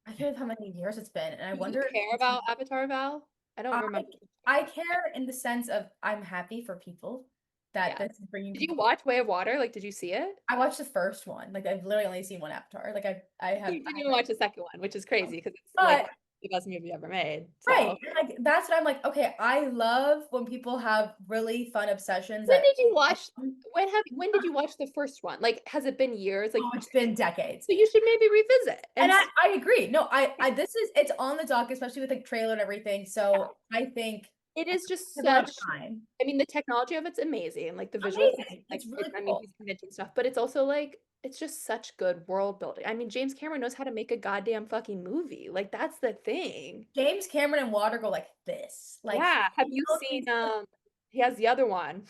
I can't how many years it's been, and I Do you wonder. care about Avatar, Val? I don't I, remember. I care in the sense of I'm happy for people that Yeah. this is bringing Did you people. watch Way of Water? Like, did you see it? I watched the first one. Like I've literally only seen one Avatar. Like I have. You didn't even watch the second one, which is crazy because it's But like the best movie ever made. right, So and, like that's what I'm like. Okay, I love when people have really fun obsessions. when That did you watch when did you watch the first one? Like, has it been years? Like, oh, it's been decades. so you should maybe revisit And and I agree. No, I this is it's on the dock, especially with like trailer and everything. So I think it is just it's a lot of such time. I mean, the technology of it's amazing, like the visual, Amazing. like It's really I mean, cool. he's inventing stuff, but it's also like it's just such good world building. I mean, James Cameron knows how to make a goddamn fucking movie. Like that's the thing. James Cameron and water go like this. Like Yeah. Have he you knows seen these- he has the other one.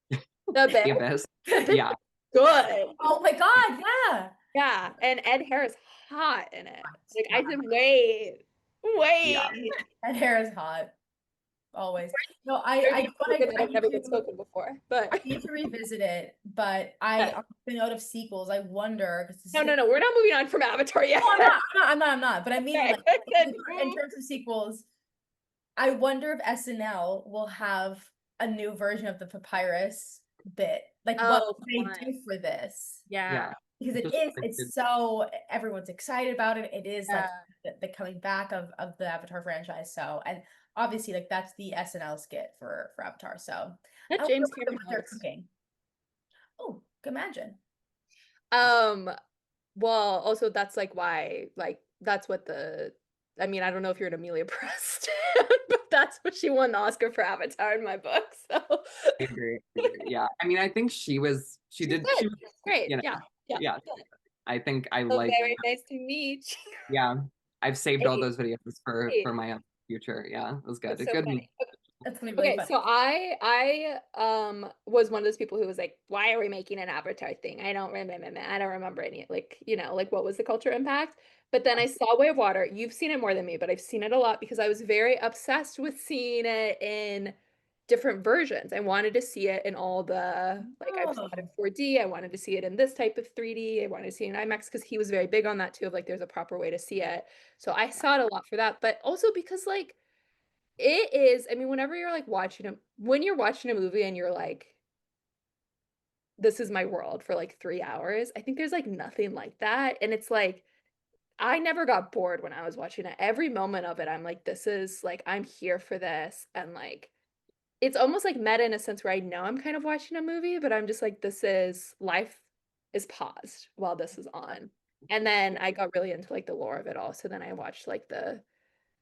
The The bit. Abyss. The bit Yeah. good. Oh my God, yeah. Yeah. And Ed Harris hot in it. Like I said, wait. Yeah. That hair is hot. Always. No, There's I that have need never been to spoken before, but I need to revisit it, but I on the note of sequels, I wonder because no, we're not moving on from Avatar yet. No, I'm not. But I mean, Okay. like, in terms of sequels, I wonder if SNL will have a new version of the papyrus bit. Like, what Oh, would fun. they do for this? Yeah. Because Just like it's so everyone's excited about it. It is like Yeah. the coming back of the Avatar franchise. So, and obviously, like that's the SNL skit for Avatar. So, That I wonder James what Cameron they're host. cooking. Oh, imagine. Well, also that's like why, like that's what I mean, I don't know if you're an Amelia Prest, but that's what she won the Oscar for Avatar in my book. So I agree. Yeah. I mean, I think she was great. you know, Yeah. Yeah. yeah. I think I So like very nice to meet you. yeah. I've saved all Hey, those videos hey, for my own future. Yeah, it was good. that's A so good funny. That's gonna be really Okay, fun. so I was one of those people who was like, why are we making an Avatar thing? I don't remember any, like, like what was the culture impact? But then I saw Way of Water. You've seen it more than me, but I've seen it a lot because I was very obsessed with seeing it in different versions. I wanted to see it in all the, like, I've saw it in 4D. I wanted to see it in this type of 3D. I wanted to see it in IMAX because he was very big on that too, of like there's a proper way to see it. So I saw it a lot for that, but also because like it is, I mean, whenever you're like when you're watching a movie and you're like, this is my world for like 3 hours, I think there's like nothing like that. And it's like, I never got bored when I was watching it. Every moment of it, I'm like, this is like, I'm here for this. And like, it's almost like meta in a sense where I know I'm kind of watching a movie, but I'm just like, life is paused while this is on. And then I got really into like the lore of it all. So then I watched like the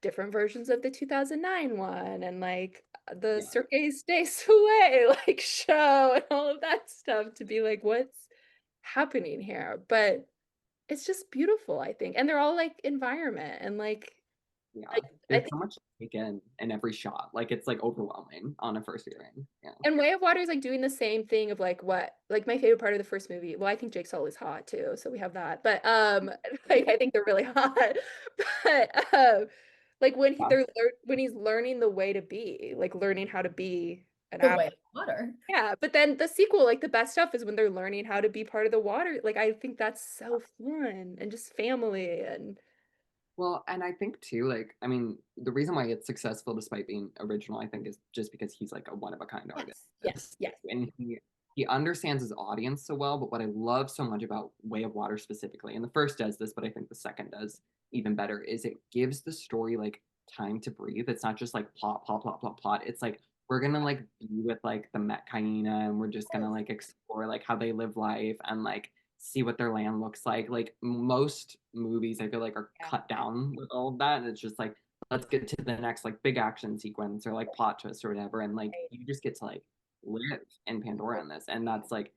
different versions of the 2009 one and like the Yeah. Cirque du Soleil like show and all of that stuff to be like, what's happening here? But it's just beautiful, I think. And they're all like environment and like, Yeah. I There's think, so much to take in every shot. Like it's like overwhelming on a first viewing. Yeah. and Way of Water is like doing the same thing of like what, like my favorite part of the first movie. Well, I think Jake Sully's hot too, so we have that. But like I think they're really hot. But like Yeah. when he's learning the way to be, like learning how to be an The Way app. of Water. Yeah, but then the sequel, like the best stuff is when they're learning how to be part of the water. Like I think that's so fun and just family and Well, and I think too, like, I mean, the reason why it's successful despite being original, I think, is just because he's like a one of a kind artist. yes. And he understands his audience so well. But what I love so much about Way of Water specifically, and the first does this, but I think the second does even better, is it gives the story like time to breathe. It's not just like plot, plot, plot, plot, plot. It's like we're gonna like be with like the Met Hyena and we're just gonna like explore like how they live life and like see what their land looks like. Like most movies, I feel like are cut down with all of that, and it's just like let's get to the next like big action sequence or like plot twist or whatever, and like you just get to like live in Pandora in this, and that's like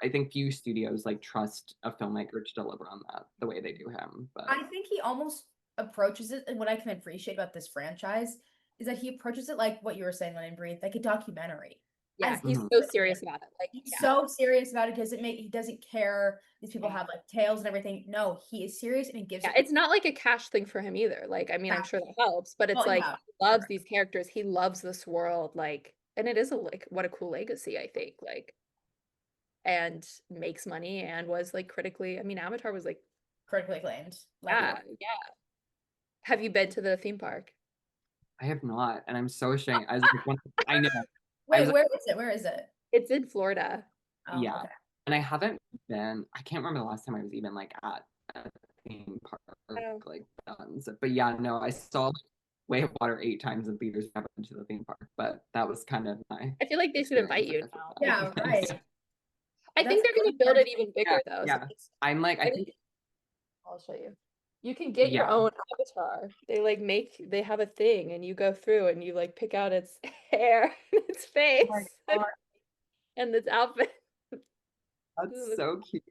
I think few studios like trust a filmmaker to deliver on that the way they do him. But I think he almost approaches it, and what I can appreciate about this franchise is that he approaches it like what you were saying when in Breathe, like a documentary. Yeah, As he's if so serious about it. Like, he's yeah, so serious about it, he doesn't care these people yeah. have like tails and everything. No, he is serious and he gives Yeah, it it's not like a cash thing for him either. Like, I mean, I'm sure that helps, but it's well, like yeah, he loves sure. these characters. He loves this world, like, and it is a like what a cool legacy, I think. Like, and makes money and was like critically, I mean, Avatar was like, Critically acclaimed. yeah, yeah. Have you been to the theme park? I have not, and I'm so ashamed. I was like, I know. I was Wait, like, where is it? Where is it? It's in Florida. Oh, yeah, okay. and I haven't been. I can't remember the last time I was even like at a theme park Oh. like done. But yeah, no, I saw like, Way of Water 8 times in theaters. Never been to the theme park, but that was kind of my I feel like they should invite experience, I you guess, with now. Yeah, that. right. I think That's they're gonna build it even Yeah, bigger though. So yeah. I'm like, I think I'll show you. You can get your yeah. own avatar. They have a thing and you go through and you like pick out its hair and its face oh my God. and its outfit. That's so cute.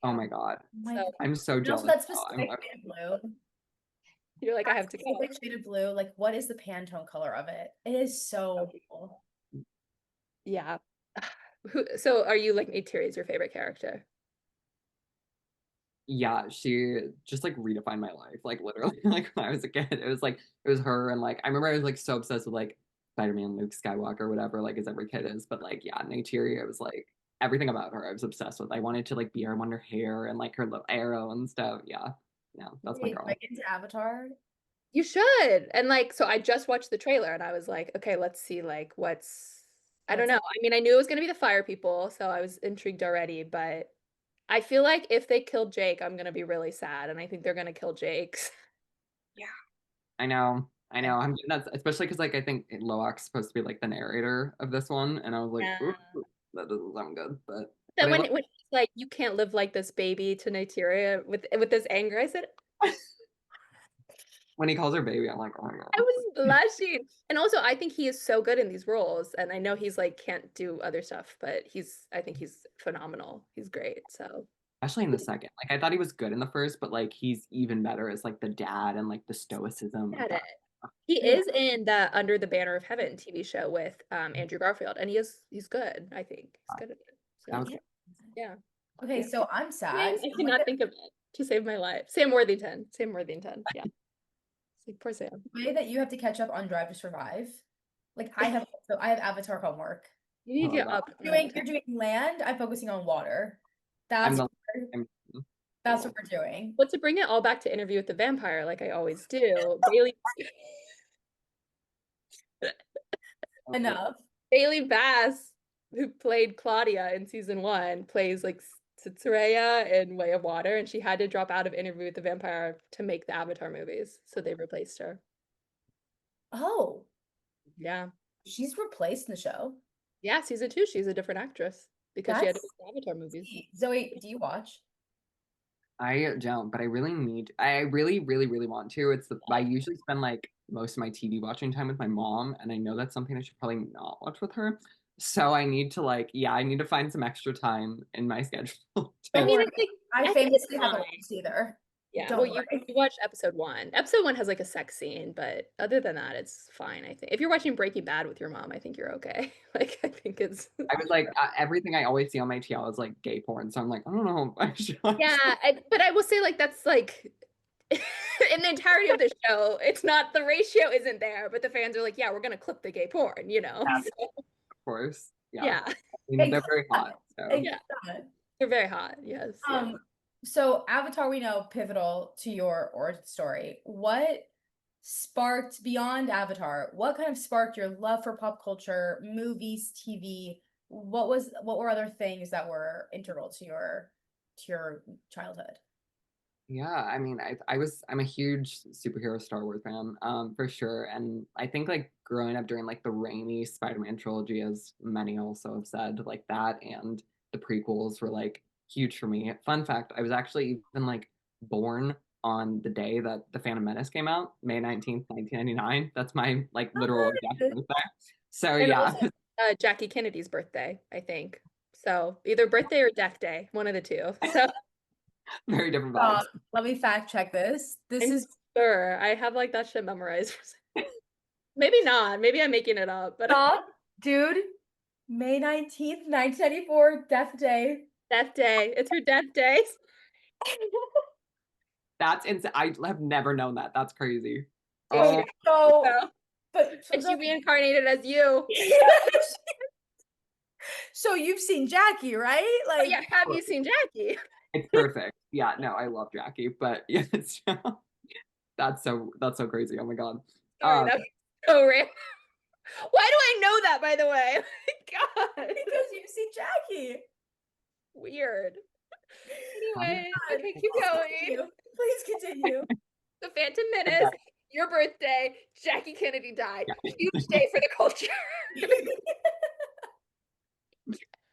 Oh my God. My So God. I'm so And also jealous that now. specific shade of blue. you're like, I That have to go. specific shade of blue, like what is the Pantone color of it? It is so cool. Yeah. So are you like Neytiri is your favorite character? Yeah, she just like redefined my life. Like literally, like when I was a kid, it was her, and like I remember I was like so obsessed with like Spider-Man, Luke Skywalker, whatever, like as every kid is. But like, yeah, Neytiri, it was like everything about her I was obsessed with. I wanted to like be her, I wanted her hair and like her little arrow and stuff. Yeah, yeah, that's my Wait, girl. like into Avatar? You should. And like, so I just watched the trailer and I was like, okay, let's see like I don't know. I mean, I knew it was gonna be the fire people, so I was intrigued already, but I feel like if they kill Jake, I'm gonna be really sad, and I think they're gonna kill Jake's. Yeah. I know. I'm that's especially because like I think Loak's supposed to be like the narrator of this one, and I was like, Yeah. ooh, that doesn't sound good. But Then I when love when he's like, you can't live like this, baby, to Nighteria with this anger, I said, when he calls her baby, I'm like, oh my god. I was blushing. And also, I think he is so good in these roles, and I know he's like can't do other stuff, but I think he's phenomenal. He's great. So Especially in the second. Like I thought he was good in the first, but like he's even better as like the dad and like the stoicism. Like at that. it. He is in the Under the Banner of Heaven TV show with Andrew Garfield, and he's good. I think he's good at it. So That was good. yeah. Okay, so I'm sad. I could not think of it to save my life. Sam Worthington. Sam Worthington. Yeah. It's like, poor Sam. The way that you have to catch up on Drive to Survive. Like I have Avatar homework. You need to get Oh, up. You're doing land, I'm focusing on water. That's I'm what we're doing. But to bring it all back to Interview with the Vampire, like I always do, Enough. Bailey Bass, who played Claudia in season 1, plays like Tsureya in Way of Water, and she had to drop out of Interview with the Vampire to make the Avatar movies, so they replaced her. Oh, Yeah. she's replaced in the show. Yeah, season 2, she's a different actress because she had to make the Avatar movies. Zoe, do you watch? I don't, but I really need. I really, really, really want to. I usually spend like most of my TV watching time with my mom, and I know that's something I should probably not watch with her. So I need to I need to find some extra time in my schedule. I mean, I famously haven't watched either. Yeah, well, you watch episode 1. Episode 1 has like a sex scene, but other than that, it's fine. I think if you're watching Breaking Bad with your mom, I think you're okay. Like, I think it's. I was like, everything I always see on my TL is like gay porn, so I'm like, I don't know. Yeah, but I will say like that's like in the entirety of the show, it's not the ratio isn't there, but the fans are like, yeah, we're gonna clip the gay porn, you know. Yeah, so, of course, yeah. Yeah. I mean, they're very hot. So. Yeah, they're very hot. Yes. Yeah. So Avatar, we know, pivotal to your origin story. What sparked beyond Avatar? What kind of sparked your love for pop culture, movies, TV? What were other things that were integral to your childhood? Yeah, I mean, I'm a huge superhero Star Wars fan, for sure. And I think like growing up during like the rainy Spider-Man trilogy, as many also have said, like that and the prequels were like huge for me. Fun fact, I was actually even like born on the day that The Phantom Menace came out, May 19th, 1999. That's my like literal exact birthday. So And yeah. also, Jackie Kennedy's birthday, I think. So either birthday or death day, one of the two. So very different vibes. Let me fact check this. Sure. I have like that shit memorized. Maybe not. Maybe I'm making it up. But dude, May 19th, 1994, Death Day. Death Day. It's her death day. That's insane. I have never known that. That's crazy. Wait, and she reincarnated as you. So you've seen Jackie, right? Like, yeah, have you seen Jackie? It's perfect. Yeah, no, I love Jackie, but yeah, that's so crazy. Oh my god. Sorry, that's so random. Why do I know that, by the way? Oh my god. Because you've seen Jackie. Weird. Anyway, okay, keep going. Please continue. The Phantom Menace, your birthday, Jackie Kennedy died. Huge day for the culture.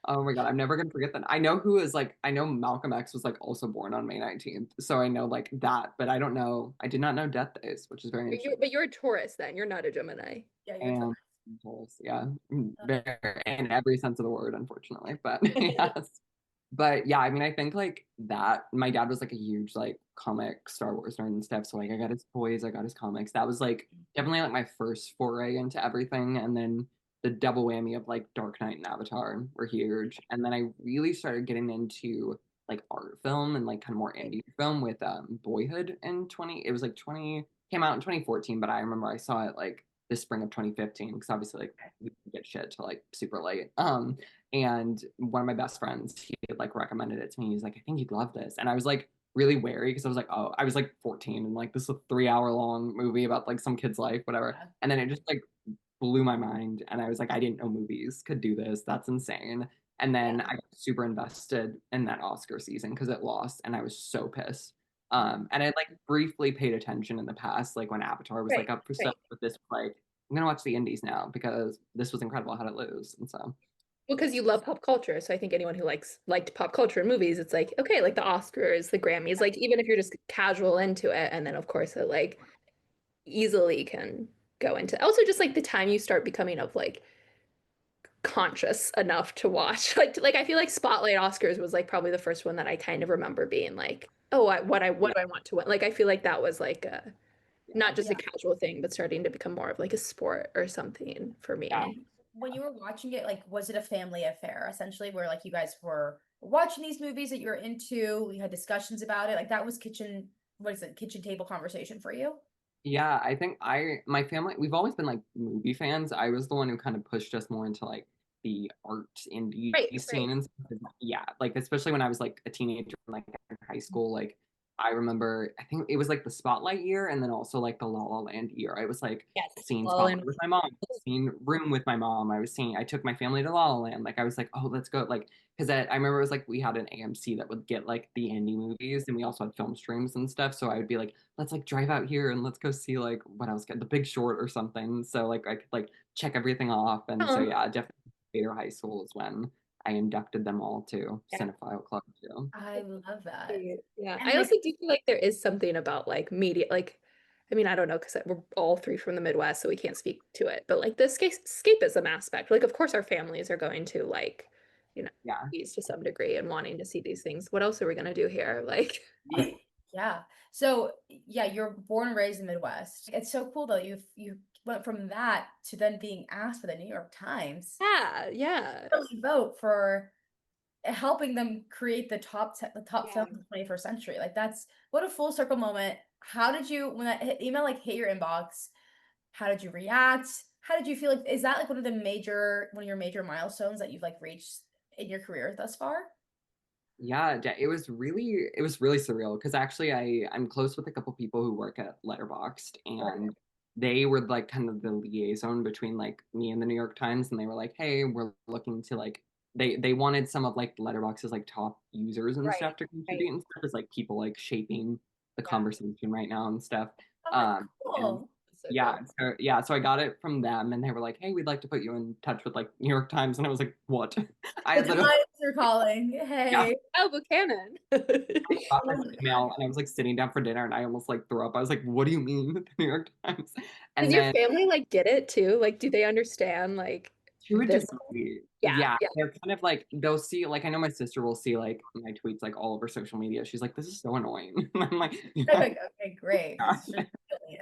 Oh my god, I'm never gonna forget that. I know Malcolm X was like also born on May 19th, so I know like that, but I did not know death days, which is very interesting. But you're a Taurus then, you're not a Gemini. Yeah, you're a Taurus. Yeah, in every sense of the word, unfortunately, but yes. But yeah, I mean, I think like that my dad was like a huge like comic Star Wars nerd and stuff, so like I got his toys, I got his comics. That was like definitely like my first foray into everything, and then the double whammy of like Dark Knight and Avatar were huge. And then I really started getting into like art film and like kind of more indie film with Boyhood in came out in 2014, but I remember I saw it like the spring of 2015 because obviously like we didn't get shit till like super late. And one of my best friends, he like recommended it to me. He's like, I think you'd love this. And I was like really wary because I was like, oh, I was like 14 and like this is a 3 hour long movie about like some kid's life, whatever. Yeah. And then it just like blew my mind. And I was like, I didn't know movies could do this. That's insane. And then I got super invested in that Oscar season because it lost, and I was so pissed. And I like briefly paid attention in the past, like when Avatar was like up for stuff, but this like I'm gonna watch the indies now because this was incredible. How did it lose? And so Well, because you love pop culture, so I think anyone who liked pop culture and movies, it's like, okay, like the Oscars, the Grammys, like even if you're just casual into it, and then of course it like easily can go into also just like the time you start becoming of like conscious enough to watch. Like I feel like Spotlight Oscars was like probably the first one that I kind of remember being like, oh, what do I want to win? Like I feel like that was like a not just a casual thing, but starting to become more of like a sport or something for me. yeah. When you were watching it, like, was it a family affair essentially, where like you guys were watching these movies that you're into, we had discussions about it, like that was kitchen table conversation for you? Yeah, I think my family, we've always been like movie fans. I was the one who kind of pushed us more into like the art indie Right, scene and stuff. Yeah, like especially when I was like a teenager, like in high school, like I remember, I think it was like the Spotlight year and then also like the La La Land year. I was like yes, seeing La La Land. Spotlight with my mom, seeing Room with my mom. I took my family to La La Land. Like I was like, oh, let's go. Like, because I remember it was like we had an AMC that would get like the indie movies and we also had film streams and stuff. So I would be like, let's like drive out here and let's go see like what else, The Big Short or something. So like I could like check everything off. And so yeah, definitely later high school is when I inducted them all to Cinephile Club too. I love that. Yeah, And I like, also do feel like there is something about like media, like, I mean, I don't know, because we're all three from the Midwest, so we can't speak to it, but like the escapism aspect, like, of course, our families are going to like, Yeah. movies to some degree and wanting to see these things. What else are we going to do here? Like, yeah. So yeah, you're born and raised in the Midwest. It's so cool though. You went from that to then being asked for the New York Times yeah. to vote for helping them create the the top Yeah. film of the 21st century. Like that's what a full circle moment. How did you when that email like hit your inbox? How did you react? How did you feel? Like is that like one of your major milestones that you've like reached in your career thus far? Yeah, it was really surreal because actually I'm close with a couple people who work at Letterboxd and they were like kind of the liaison between like me and the New York Times and they were like, hey, we're looking to like they wanted some of like Letterboxd's like top users and stuff to contribute and stuff as like people like shaping the conversation right now and stuff. Oh, And cool. so I got it from them and they were like, hey, we'd like to put you in touch with like New York Times and I was like, what? I The literally Times are calling. Hey. Oh, Buchanan. got this email and I was like sitting down for dinner and I almost like threw up. I was like, what do you mean the New York Times? And Does your then family like get it too? Like, do they understand like to a this? degree, Yeah. they're kind of like they'll see like I know my sister will see like my tweets like all over social media. She's like, this is so annoying. And I'm like, I'm like, okay, great. This is just killing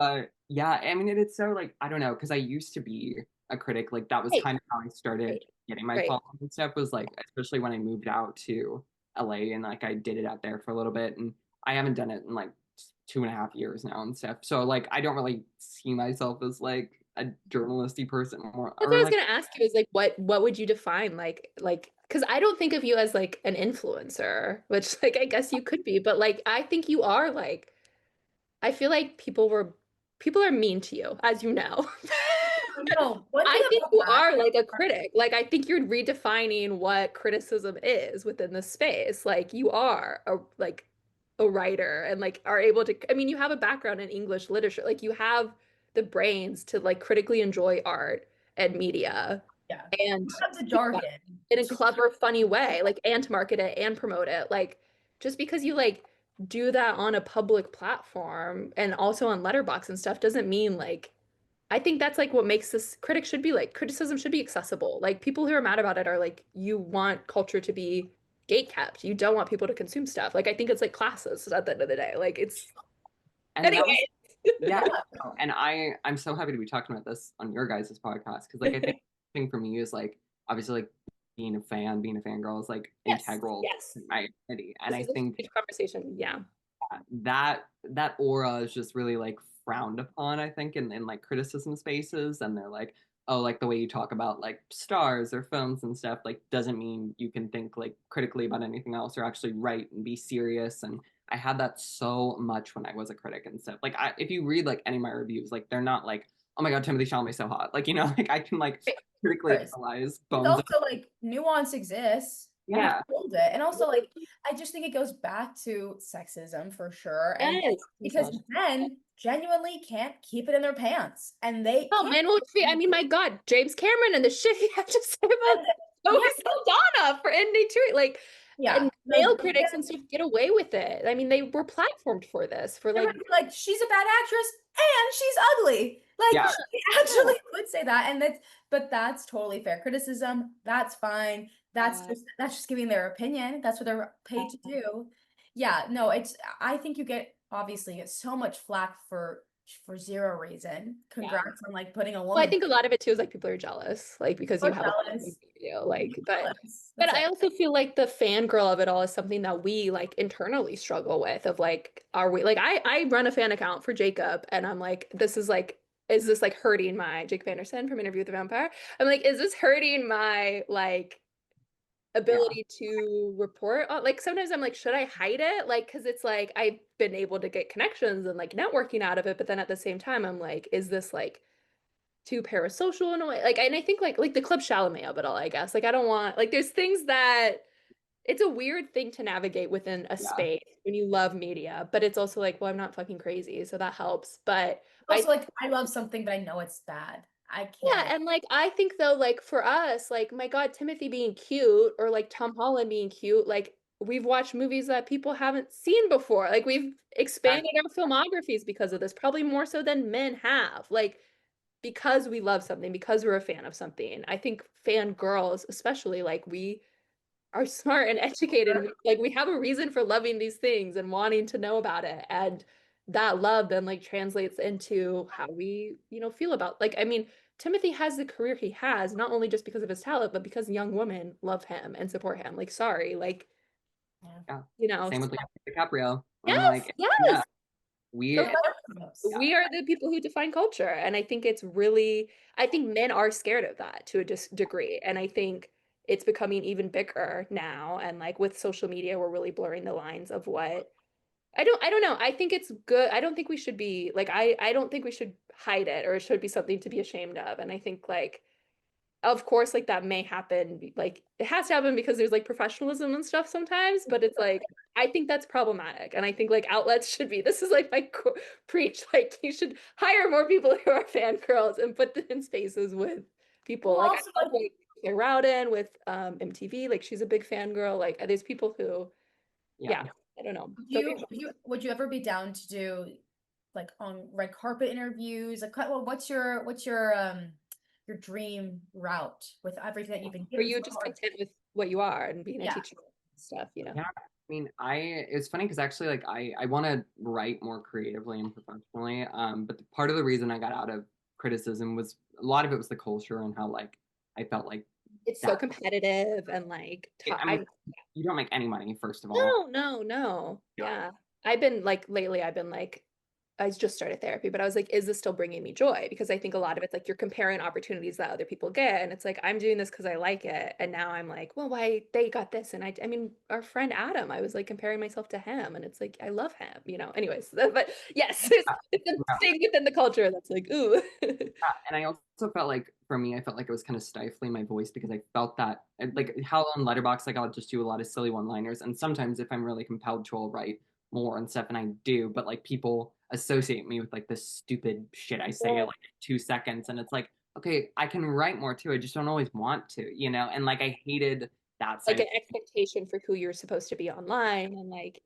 it. yeah, I mean it's so like I don't know because I used to be a critic. Like that was Right. kind of how I started getting my following and stuff. Was like especially when I moved out to LA and like I did it out there for a little bit, and I haven't done it in like 2.5 years now and stuff. So like I don't really see myself as like a journalisty person more. That's what I was gonna ask you is like what would you define like because I don't think of you as like an influencer, which like I guess you could be, but like I think you are like I feel like people are mean to you, as you know. No, I think you are like a critic. Like I think you're redefining what criticism is within the space. Like you are a writer and like are able to I mean you have a background in English literature. Like you have the brains to like critically enjoy art and media and the jargon in a clever, funny way, like and to market it and promote it. Like just because you like do that on a public platform and also on Letterboxd and stuff doesn't mean like I think that's like what makes this critics should be like criticism should be accessible. Like people who are mad about it are like you want culture to be gatekept. You don't want people to consume stuff. Like I think it's like classes at the end of the day. Like it's anyway. Yeah. And I'm so happy to be talking about this on your guys' podcast because like I think the thing for me is like obviously like being a fangirl is like integral to my identity. And I think conversation, that aura is just really like frowned upon, I think, in like criticism spaces. And they're like, oh, like the way you talk about like stars or films and stuff, like doesn't mean you can think like critically about anything else or actually write and be serious. And I had that so much when I was a critic and stuff. Like if you read like any of my reviews, like they're not like, oh my God, Timothee Chalamet's so hot. Like, like I can like critically analyze bones. Also, like nuance exists. Yeah. It. And also, like, I just think it goes back to sexism for sure. And because men genuinely can't keep it in their pants. And they men will treat, I mean, my God, James Cameron and the shit he had to say about Saldana for ending too. Like, and male critics and stuff get away with it. I mean, they were platformed for this, for like she's a bad actress and she's ugly. Like she actually could say that. And but that's totally fair criticism. That's fine. That's just giving their opinion. That's what they're paid to do. Yeah, no, I think you get so much flack for zero reason. Congrats on like putting a woman. Well, I think a lot of it too is like people are jealous, like because you have a video, like but I also feel like the fangirl of it all is something that we like internally struggle with of like, are we like I run a fan account for Jacob and I'm like, this is like, is this like hurting my Jacob Anderson from Interview with the Vampire? I'm like, is this hurting my like ability to report on, like sometimes I'm like, should I hide it, like because it's like I've been able to get connections and like networking out of it, but then at the same time I'm like, is this like too parasocial in a way, like, and I think like the Club Chalamet of it all, I guess, like I don't want, like there's things that it's a weird thing to navigate within a space when you love media, but it's also like, well, I'm not fucking crazy, so that helps. But also like I love something but I know it's bad. I can't. Yeah, and like I think though, like for us, like my God, Timothee being cute or like Tom Holland being cute, like we've watched movies that people haven't seen before. Like we've expanded our filmographies because of this, probably more so than men have. Like because we love something, because we're a fan of something. I think fan girls, especially, like we are smart and educated. And, like we have a reason for loving these things and wanting to know about it. And that love then like translates into how we, feel about, like, I mean, Timothee has the career he has, not only just because of his talent, but because young women love him and support him. Like, sorry, like, Same with DiCaprio. Yes, yes. We are the people who define culture. And I think it's really, I think men are scared of that to a degree. And I think it's becoming even bigger now. And like with social media, we're really blurring the lines of what I don't know. I think it's good. I don't think we should be like, I don't think we should hide it or it should be something to be ashamed of. And I think like, of course, like that may happen, like it has to happen because there's like professionalism and stuff sometimes, but it's like, I think that's problematic. And I think like outlets should be, this is like my preach, like you should hire more people who are fangirls and put them in spaces with people. Like I love like Claire Rowden with MTV, like she's a big fangirl. Like there's people who, I don't know. Would you ever be down to do like on red carpet interviews? Like, well, what's your dream route with everything that you've been given? Are you just content with what you are and being a teacher and stuff, Yeah, I mean, it's funny because actually, like, I want to write more creatively and professionally. But part of the reason I got out of criticism was a lot of it was the culture and how like I felt like it's so competitive and like you don't make any money, first of all. No. Yeah. I've been like lately, I just started therapy, but I was like, is this still bringing me joy? Because I think a lot of it's like you're comparing opportunities that other people get. And it's like, I'm doing this because I like it. And now I'm like, well, why they got this? And I mean, our friend Adam, I was like comparing myself to him. And it's like, I love him, anyways. But yes, it's a thing within the culture that's like, ooh. And I also felt like, for me, I felt like it was kind of stifling my voice because I felt that, like how on Letterboxd, like I'll just do a lot of silly one-liners. And sometimes if I'm really compelled to, I'll write more and stuff, and I do, but like people associate me with like this stupid shit I say like 2 seconds, and it's like, okay, I can write more too, I just don't always want to, and like I hated that like an expectation for who you're supposed to be online, and like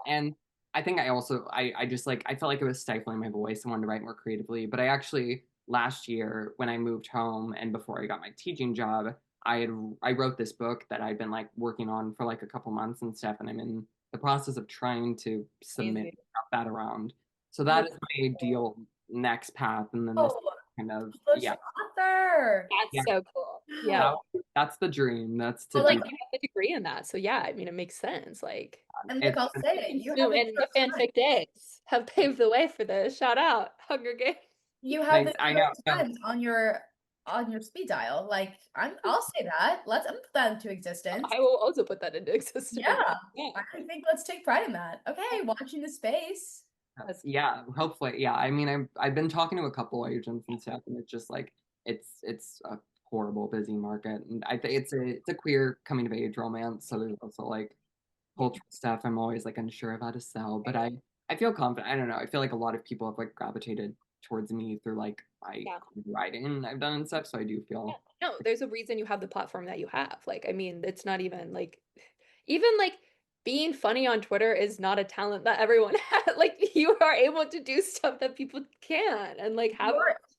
and I think I just like I felt like it was stifling my voice and wanted to write more creatively. But I actually last year when I moved home and before I got my teaching job, I wrote this book that I'd been like working on for like a couple months and stuff, and I'm in the process of trying to submit that around. So that is my ideal next path, and then this kind of author. That's so cool. Yeah, that's the dream. That's to like you have a degree in that, so yeah, I mean it makes sense. Like, and like I'll say it, and the fanfic days have paved the way for this. Shout out Hunger Games. You have Thanks. the I New York know. No, Times on your speed dial. Like I'll say that. I'm gonna put that into existence. I will also put that into existence. Yeah. Yeah. I think let's take pride in that. Okay, watching the space. yeah, hopefully. Yeah. I mean, I've been talking to a couple agents and stuff, and it's just like it's a horrible busy market. And I think it's a queer coming of age romance. So there's also like cultural stuff I'm always like unsure of how to sell. But I feel confident. I don't know. I feel like a lot of people have like gravitated towards me through like my Yeah. writing I've done and stuff. So I do feel No, there's a reason you have the platform that you have. Like, I mean, it's not even like being funny on Twitter is not a talent that everyone has. Like, you are able to do stuff that people can't, and like have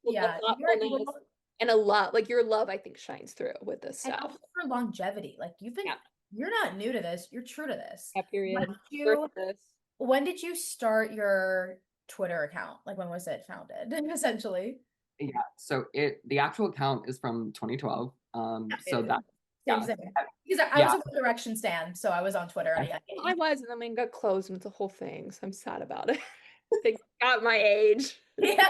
Yeah, you're thoughtfulness able, and a love. Like your love, I think, shines through with this and stuff. also for longevity. Like you're not new to this. You're true to this. Yeah, period. When did you start your Twitter account? Like when was it founded, essentially? yeah. So the actual account is from 2012. So that Same. Because I was a One Direction stan, so I was on Twitter. I was, and then it got closed, and it's a whole thing. So I'm sad about it. They got my age. Yeah.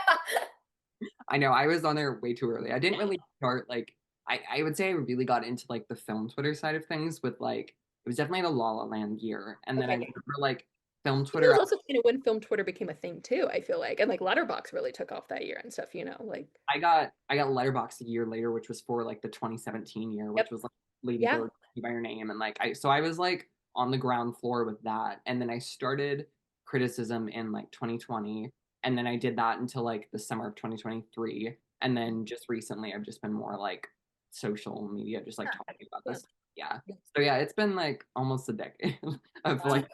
I know I was on there way too early. I didn't really start like I would say I really got into like the film Twitter side of things with like it was definitely the La La Land year. And then I remember like film Twitter. It was also kind of when film Twitter became a thing too, I feel like. And like Letterboxd really took off that year and stuff, like I got Letterboxd a year later, which was for like the 2017 year, which was like Lady Bird by Your Name. And like I was like on the ground floor with that. And then I started criticism in like 2020. And then I did that until like the summer of 2023. And then just recently I've just been more like social media, just like talking about this. Yeah. So yeah, it's been like almost a decade of like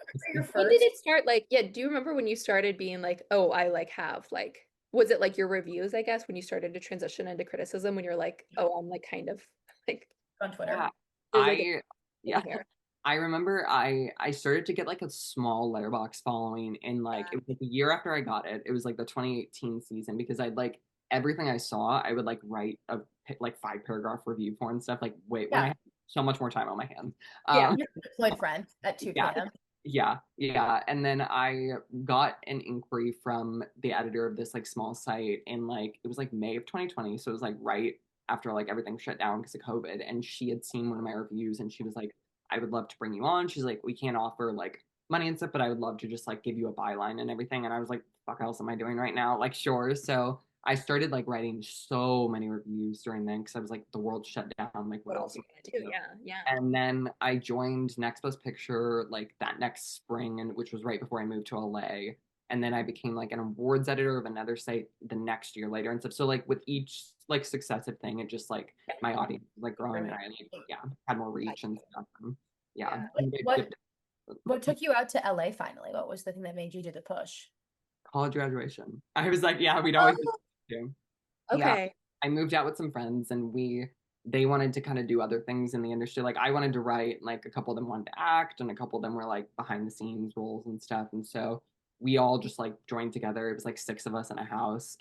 when did it start? Like, yeah, do you remember when you started being like, oh, I like have like was it like your reviews, I guess, when you started to transition into criticism when you're like, oh, I'm like kind of like on Twitter? Yeah. I remember I started to get like a small Letterboxd following in like it was like a year after I got it. It was like the 2018 season because I'd like everything I saw, I would like write a like 5-paragraph review for and stuff. Like when I had so much more time on my hands. You're a deployed friend at 2 p.m. Yeah. And then I got an inquiry from the editor of this like small site in like it was like May of 2020. So it was like right after like everything shut down because of COVID. And she had seen one of my reviews and she was like, I would love to bring you on. She's like, we can't offer like money and stuff, but I would love to just like give you a byline and everything. And I was like, fuck else am I doing right now? Like, sure. So I started like writing so many reviews during then because I was like, the world shut down. Like, what else am I gonna do? Yeah. And then I joined Next Best Picture like that next spring, and which was right before I moved to LA. And then I became like an awards editor of another site the next year later and stuff. So like with each like successive thing, it just like my audience was like growing and I like had more reach and stuff. What took you out to LA finally? What was the thing that made you do the push? College graduation. I was like, we'd always do. Okay. I moved out with some friends and they wanted to kind of do other things in the industry. Like I wanted to write, like a couple of them wanted to act and a couple of them were like behind the scenes roles and stuff. And so we all just like joined together. It was like 6 of us in a house.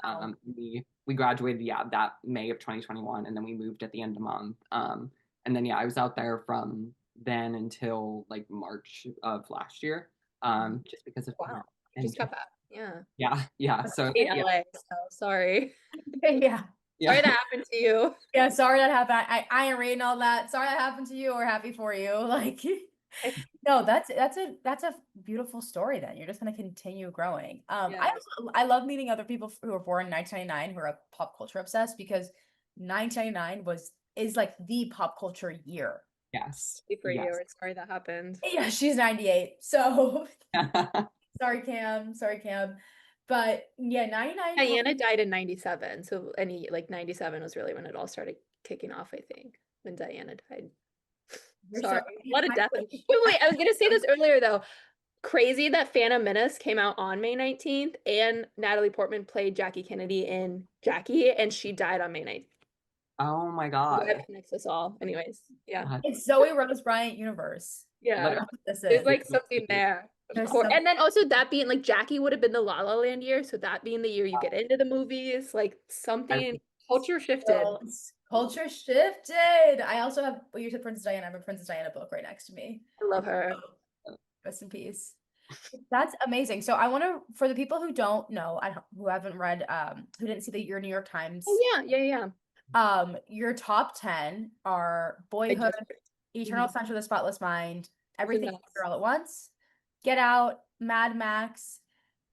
We graduated, that May of 2021. And then we moved at the end of the month. And then, I was out there from then until like March of last year. Just because of just got back. Yeah. So LA, so sorry. Yeah. Sorry that happened to you. Yeah, sorry that happened. I ain't reading all that. Sorry that happened to you. Or happy for you. Like, no, that's a beautiful story. Then you're just gonna continue growing. I love meeting other people who were born in 1999 who are pop culture obsessed because 1999 is like the pop culture year. Yes. For you. Sorry that happened. Yeah, she's 98. So sorry, Cam. But 99. Diana died in 97. So 97 was really when it all started kicking off, I think, when Diana died. Sorry. A lot of death. Wait, I was gonna say this earlier though. Crazy that Phantom Menace came out on May 19th and Natalie Portman played Jackie Kennedy in Jackie and she died on May 19th. Oh my god. That connects us all. Anyways, it's Zoe Rose Bryant universe. There's like something there. Of course. And then also that being like Jackie would have been the La La Land year, so that being the year you get into the movies, like something culture shifted. Culture shifted. I also have you said Princess Diana. I have a Princess Diana book right next to me. I love her. Rest in peace. That's amazing. So I want to, for the people who don't know, who haven't read, who didn't see your New York Times, Oh yeah. your top 10 are Boyhood, Eternal Sunshine of the Spotless Mind, Everything Everywhere All at Once, Get Out, Mad Max,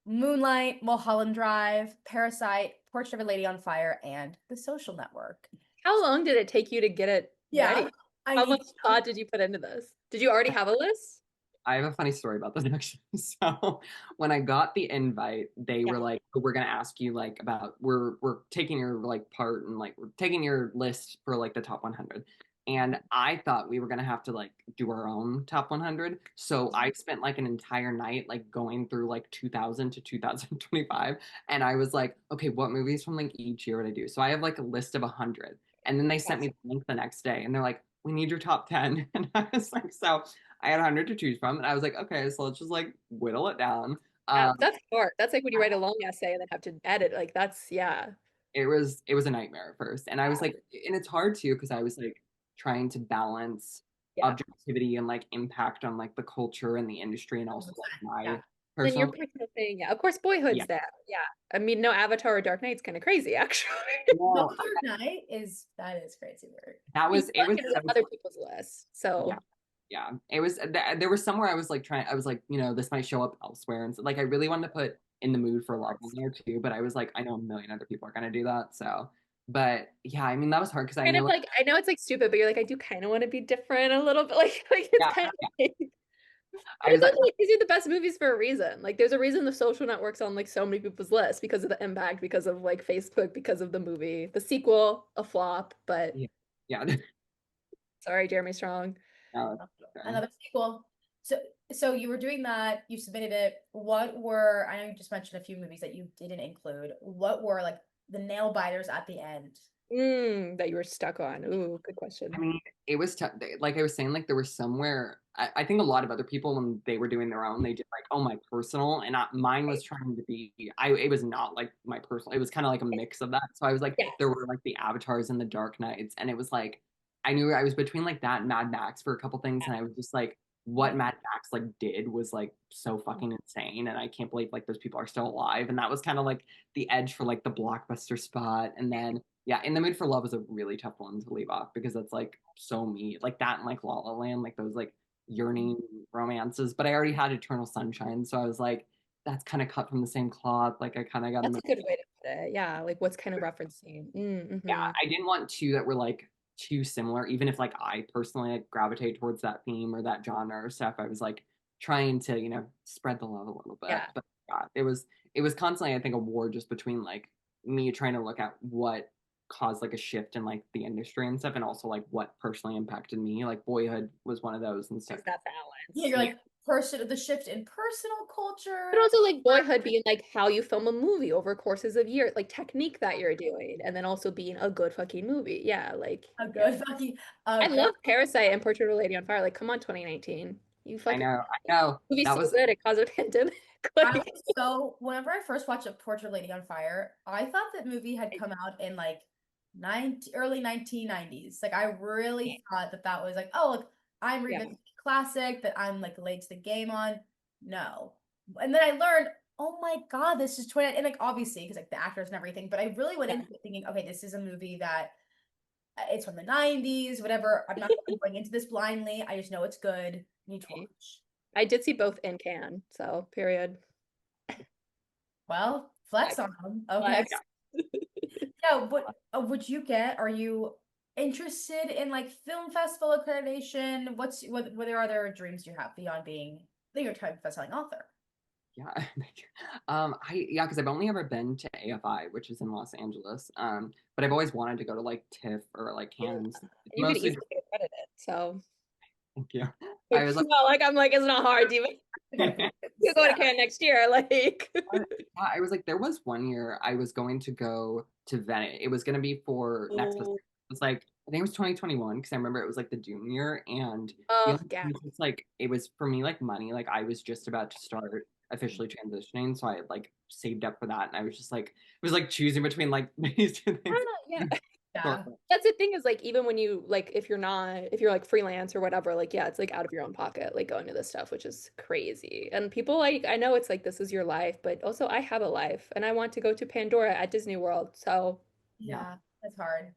Moonlight, Mulholland Drive, Parasite, Portrait of a Lady on Fire, and The Social Network. How long did it take you to get it ready? How much to thought did you put into this? Did you already have a list? I have a funny story about this actually. So when I got the invite, they were like, oh, we're gonna ask you like about we're taking your like part and like we're taking your list for like the top 100. And I thought we were gonna have to like do our own top 100. So I spent like an entire night like going through like 2000 to 2025, and I was like, okay, what movies from like each year would I do? So I have like a list of 100, and then they sent me the link the next day, and they're like, we need your top 10, and I was like, so. I had 100 to choose from, and I was like, okay, so let's just like whittle it down. That's hard. That's like when you write a long essay and then have to edit. Like that's It was a nightmare at first, and I was like, and it's hard too because I was like trying to balance objectivity and like impact on like the culture and the industry, and also like my personal. Your personal thing, Of course, Boyhood's there. Yeah, I mean, no Avatar or Dark Knight's kind of crazy, actually. No, Dark Knight is crazy. It was other people's lists, so. Yeah, it was. There was somewhere I was like this might show up elsewhere, and so, like I really wanted to put In the Mood for Love in there too, but I was like, I know a million other people are gonna do that, so. But yeah, I mean that was hard because I know I know it's like stupid, but you're like, I do kind of want to be different a little bit, like it's kind of. These are the best movies for a reason. Like, there's a reason The Social Network's on like so many people's lists because of the impact, because of like Facebook, because of the movie, the sequel, a flop, but yeah. Sorry, Jeremy Strong. Another sequel. So you were doing that, you submitted it. What were, I know you just mentioned a few movies that you didn't include. What were like the nail biters at the end? That you were stuck on. Ooh, good question. I mean, it was like I was saying, like there was somewhere. I think a lot of other people when they were doing their own, they did like, oh, my personal, and mine was trying to be. It was not like my personal. It was kind of like a mix of that. So I was like, there were like the Avatars and the Dark Knights, and it was like I knew I was between like that and Mad Max for a couple things, and I was just like, what Mad Max like did was like so fucking insane, and I can't believe like those people are still alive, and that was kind of like the edge for like the blockbuster spot, and then. Yeah, In the Mood for Love is a really tough one to leave off because that's like so me, like that and like La La Land, like those like yearning romances. But I already had Eternal Sunshine, so I was like, that's kind of cut from the same cloth. Like I kind of got. That's a good way to put it. Yeah, like what's kind of referencing. Yeah, I didn't want two that were like too similar, even if like I personally like, gravitate towards that theme or that genre or stuff. I was like trying to spread the love a little bit. Yeah. But it was constantly I think a war just between like me trying to look at what caused like a shift in like the industry and stuff, and also like what personally impacted me. Like Boyhood was one of those and stuff. That balance. Yeah, you're like the shift in personal culture, but also like Boyhood being like how you film a movie over courses of years, like technique that you're doing, and then also being a good fucking movie. Yeah, like a good fucking. I love Parasite and Portrait of a Lady on Fire. Like, come on, 2019. You fucking. I know. Movie's so good. It caused a pandemic. So whenever I first watched A Portrait of a Lady on Fire, I thought that movie had come out in like early 1990s. Like I really thought that was like, oh, look, I'm revisiting classic that I'm like late to the game on. No. And then I learned, oh my God, this is 20, and like obviously because like the actors and everything, but I really went into it thinking, okay, this is a movie that it's from the 90s, whatever. I'm not going into this blindly. I just know it's good. Need to watch. I did see both in Cannes, so period. Well, flex on them. Okay. Yeah, what would you get? Are you interested in like film festival accreditation? What are other dreams you have beyond being the New York Times bestselling author? Yeah, because I've only ever been to AFI, which is in Los Angeles. But I've always wanted to go to like TIFF or like Cannes. You could easily get accredited, so. Thank you. I was like, I'm like, it's not hard, even. You go to Cannes next year, like. I was like, there was one year I was going to go to Venice. It was going to be for next. It was like I think it was 2021 because I remember it was like the Doom year, and it's like it was for me like money. Like I was just about to start officially transitioning, so I had like saved up for that, and I was just like it was like choosing between like these two things. Yeah. That's the thing is like even when you like if you're like freelance or whatever, like yeah, it's like out of your own pocket, like going to this stuff, which is crazy. And people like I know it's like this is your life, but also I have a life and I want to go to Pandora at Disney World. So Yeah, that's hard.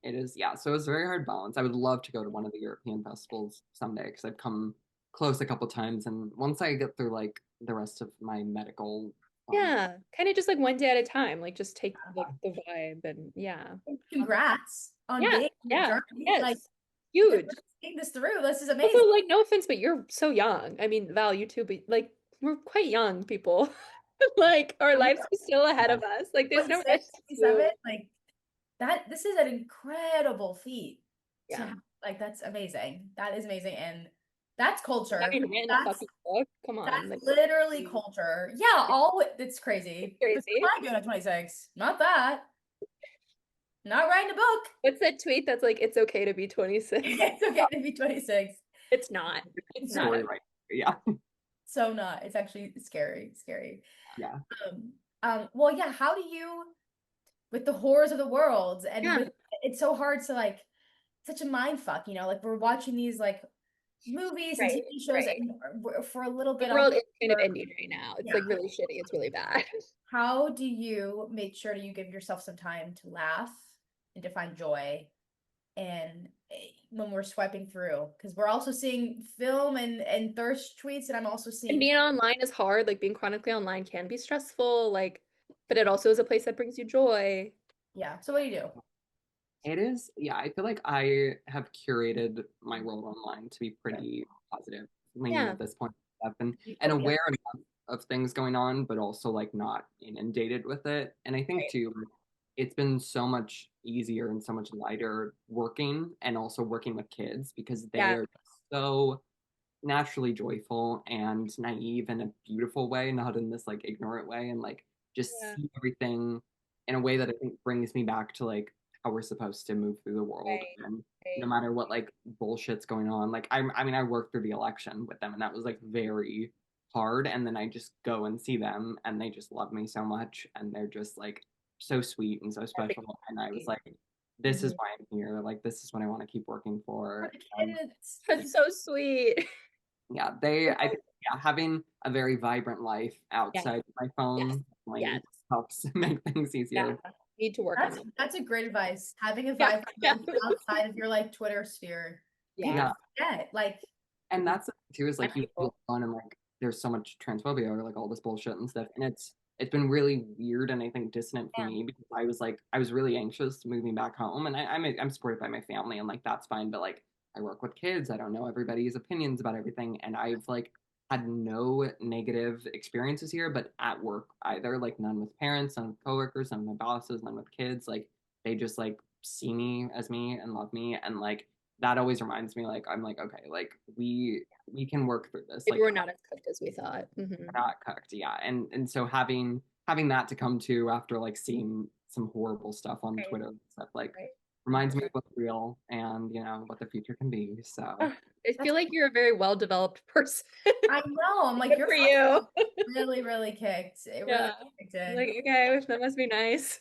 It is, yeah. So it's a very hard balance. I would love to go to one of the European festivals someday because I've come close a couple times, and once I get through like the rest of my medical, yeah, kind of just like one day at a time, like just take like the vibe and yeah. Congrats on Yeah, being on the yeah, journey. Like, yes. Huge. seeing this through. This is Also, amazing. like, no offense, but you're so young. I mean, Val, you too, but like, we're quite young people. Like, our lives are still ahead of us. Like, there's no rush 26, to 27, like that. This is an incredible feat. yeah. Like that's amazing. That is amazing, and that's culture. Having written a That's fucking book. Come on, like, that's literally culture. Yeah, it's crazy. What crazy. am I doing at 26? Not that. Not writing a book. What's that tweet that's like, it's okay to be 26? It's okay to be 26. It's not. It's not. story right. Yeah. So not. It's actually scary. Scary. Yeah. Well, yeah, how do you with the horrors of the world and Yeah. with it's so hard to like such a mind fuck, like we're watching these like movies and Right, TV shows right. and for a little The bit world on is kind of ending right now. It's Yeah. like really shitty. It's really bad. How do you make sure that you give yourself some time to laugh and to find joy and when we're swiping through? Because we're also seeing film and thirst tweets, and I'm also And seeing being online is hard. Like being chronically online can be stressful. Like, but it also is a place that brings you joy. yeah. So what do you do? It is, yeah. I feel like I have curated my world online to be pretty positive, leaning Yeah. at this point stuff and Yeah. aware enough of things going on, but also like not inundated with it. And I think Right. too, it's been so much easier and so much lighter working and also working with kids because they Yeah. are so naturally joyful and naive in a beautiful way, not in this like ignorant way, and like just Yeah. see everything in a way that I think brings me back to like how we're supposed to move through the world. Right, And no right. matter what like bullshit's going on, like I mean I worked through the election with them and that was like very hard. And then I just go and see them and they just love me so much and they're just like so sweet and so special. And I was like, this is why I'm here. Like this is what I want to keep working for. Kids. That's so sweet. Yeah, I think yeah, having a very vibrant life outside of my phone like, Yes. helps make things easier. Yeah. Need to work on them. That's a great advice. Having a Yeah, vibe yeah. outside of your like Twitter sphere. Yeah. Yeah. Like And that's the thing too, is like And you people. go on and like there's so much transphobia or like all this bullshit and stuff. And it's been really weird and I think dissonant for Yeah. me because I was really anxious moving back home and I'm supported by my family and like that's fine, but like I work with kids, I don't know everybody's opinions about everything, and I've like had no negative experiences here, but at work either, like none with parents, none with coworkers, none with my bosses, none with kids. Like they just like see me as me and love me and like that always reminds me like I'm like okay like we can work through this Maybe like we're not as cooked as we thought. we're not cooked, yeah. And so having that to come to after like seeing some horrible stuff on Right. Twitter and stuff like Right. reminds me of what's real and you know what the future can be. So I feel like you're a very well-developed person. I know. I'm like, Good you're for you. really, really kicked. It really Yeah. kicked in. Like, okay, that must be nice.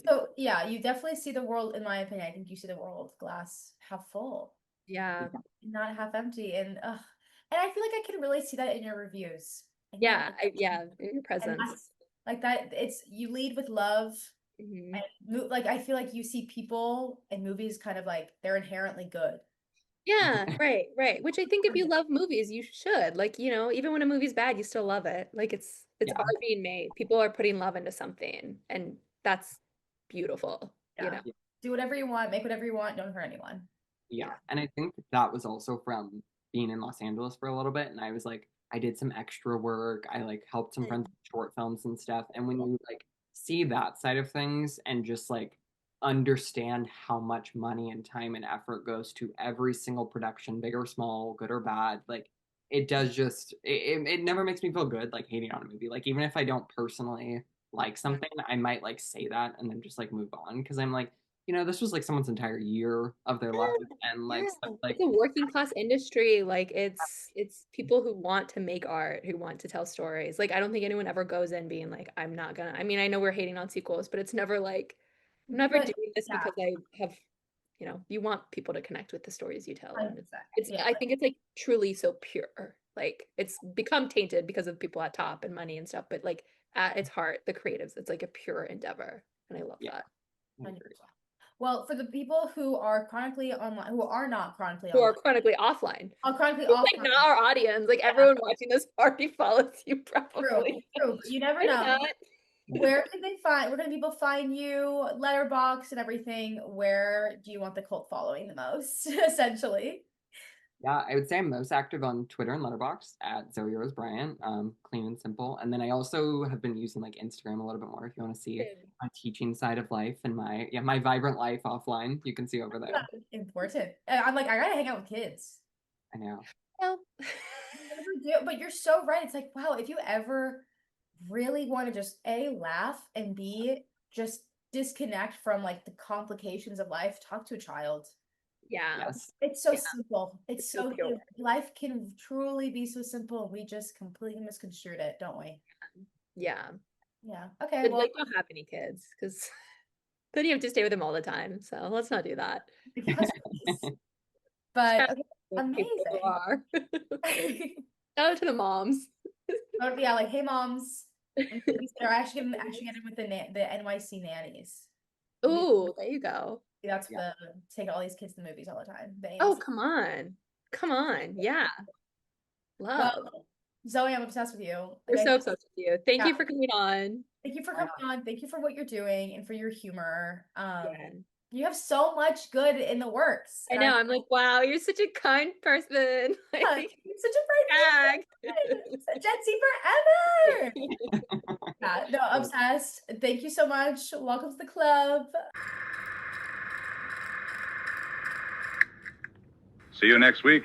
So yeah, you definitely see the world, in my opinion, I think you see the world glass half full, Yeah. not half empty. And I feel like I can really see that in your reviews. Yeah. Yeah. In your And presence. that's like that. It's you lead with love. Mhm. And like I feel like you see people and movies kind of like they're inherently good. Yeah, right. Which I think if you love movies, you should. Like, even when a movie's bad, you still love it. Like it's Yeah. art being made. People are putting love into something, and that's beautiful, Yeah. Do whatever you want, make whatever you want, don't hurt anyone. Yeah. And I think that was also from being in Los Angeles for a little bit. And I was like, I did some extra work. I like helped some friends with short films and stuff. And when you like see that side of things and just like understand how much money and time and effort goes to every single production, big or small, good or bad, like it does just, it never makes me feel good like hating on a movie. Like even if I don't personally like something, I might like say that and then just like move on because I'm like, this was like someone's entire year of their life and like stuff like it's a working class industry. Like it's people who want to make art, who want to tell stories. Like I don't think anyone ever goes in being like, I'm not gonna. I mean, I know we're hating on sequels, but it's never like I'm never But, doing this yeah. because I have, you know, you want people to connect with the stories you tell. And 100%, it's yeah. I think it's like truly so pure. Like it's become tainted because of people at top and money and stuff, but like at its heart, the creatives, it's like a pure endeavor. And I love that. 100%. Well, for the people who are chronically online, who are not chronically Who are online, chronically offline. are chronically It's offline. like not our audience. Like everyone watching this already follows you probably. True, but you never Maybe know. not. Where can people find you? Letterboxd and everything. Where do you want the cult following the most, essentially? Yeah, I would say I'm most active on Twitter and Letterboxd at Zoe Rose Bryant, clean and simple. And then I also have been using like Instagram a little bit more if you want to see my teaching side of life and my vibrant life offline. You can see over there. That's important. I'm like, I gotta hang out with kids. I know. Well, You never do, but you're so right. It's like, wow, if you ever really want to just A, laugh, and B, just disconnect from like the complications of life, talk to a child. yeah. Yes. It's so Yeah. simple. It's so pure. life can truly be so simple. We just completely misconstrued it, don't we? Yeah. Yeah. Okay. But Well, like don't have any kids because then you have to stay with them all the time. So let's not do that. yes, please. But okay, Like people who amazing. are. Shout out to the moms. Oh, yeah, like, hey, moms. They're actually gonna get in with the NYC nannies. Ooh, there you go. That's the take all these kids to the movies all the time. The Oh, AMC. come on. Come on. Yeah. Love. Well, Zoe, I'm obsessed with you. We're Like, so obsessed with you. Thank yeah. you for coming on. Thank you for coming on. Thank you for what you're doing and for your humor. Yeah. You have so much good in the works. I and know. I'm like, wow, you're such a kind person. You're Like, such a bright Gen Z forever. Yeah, no, obsessed. Thank you so much. Welcome to the club. See you next week.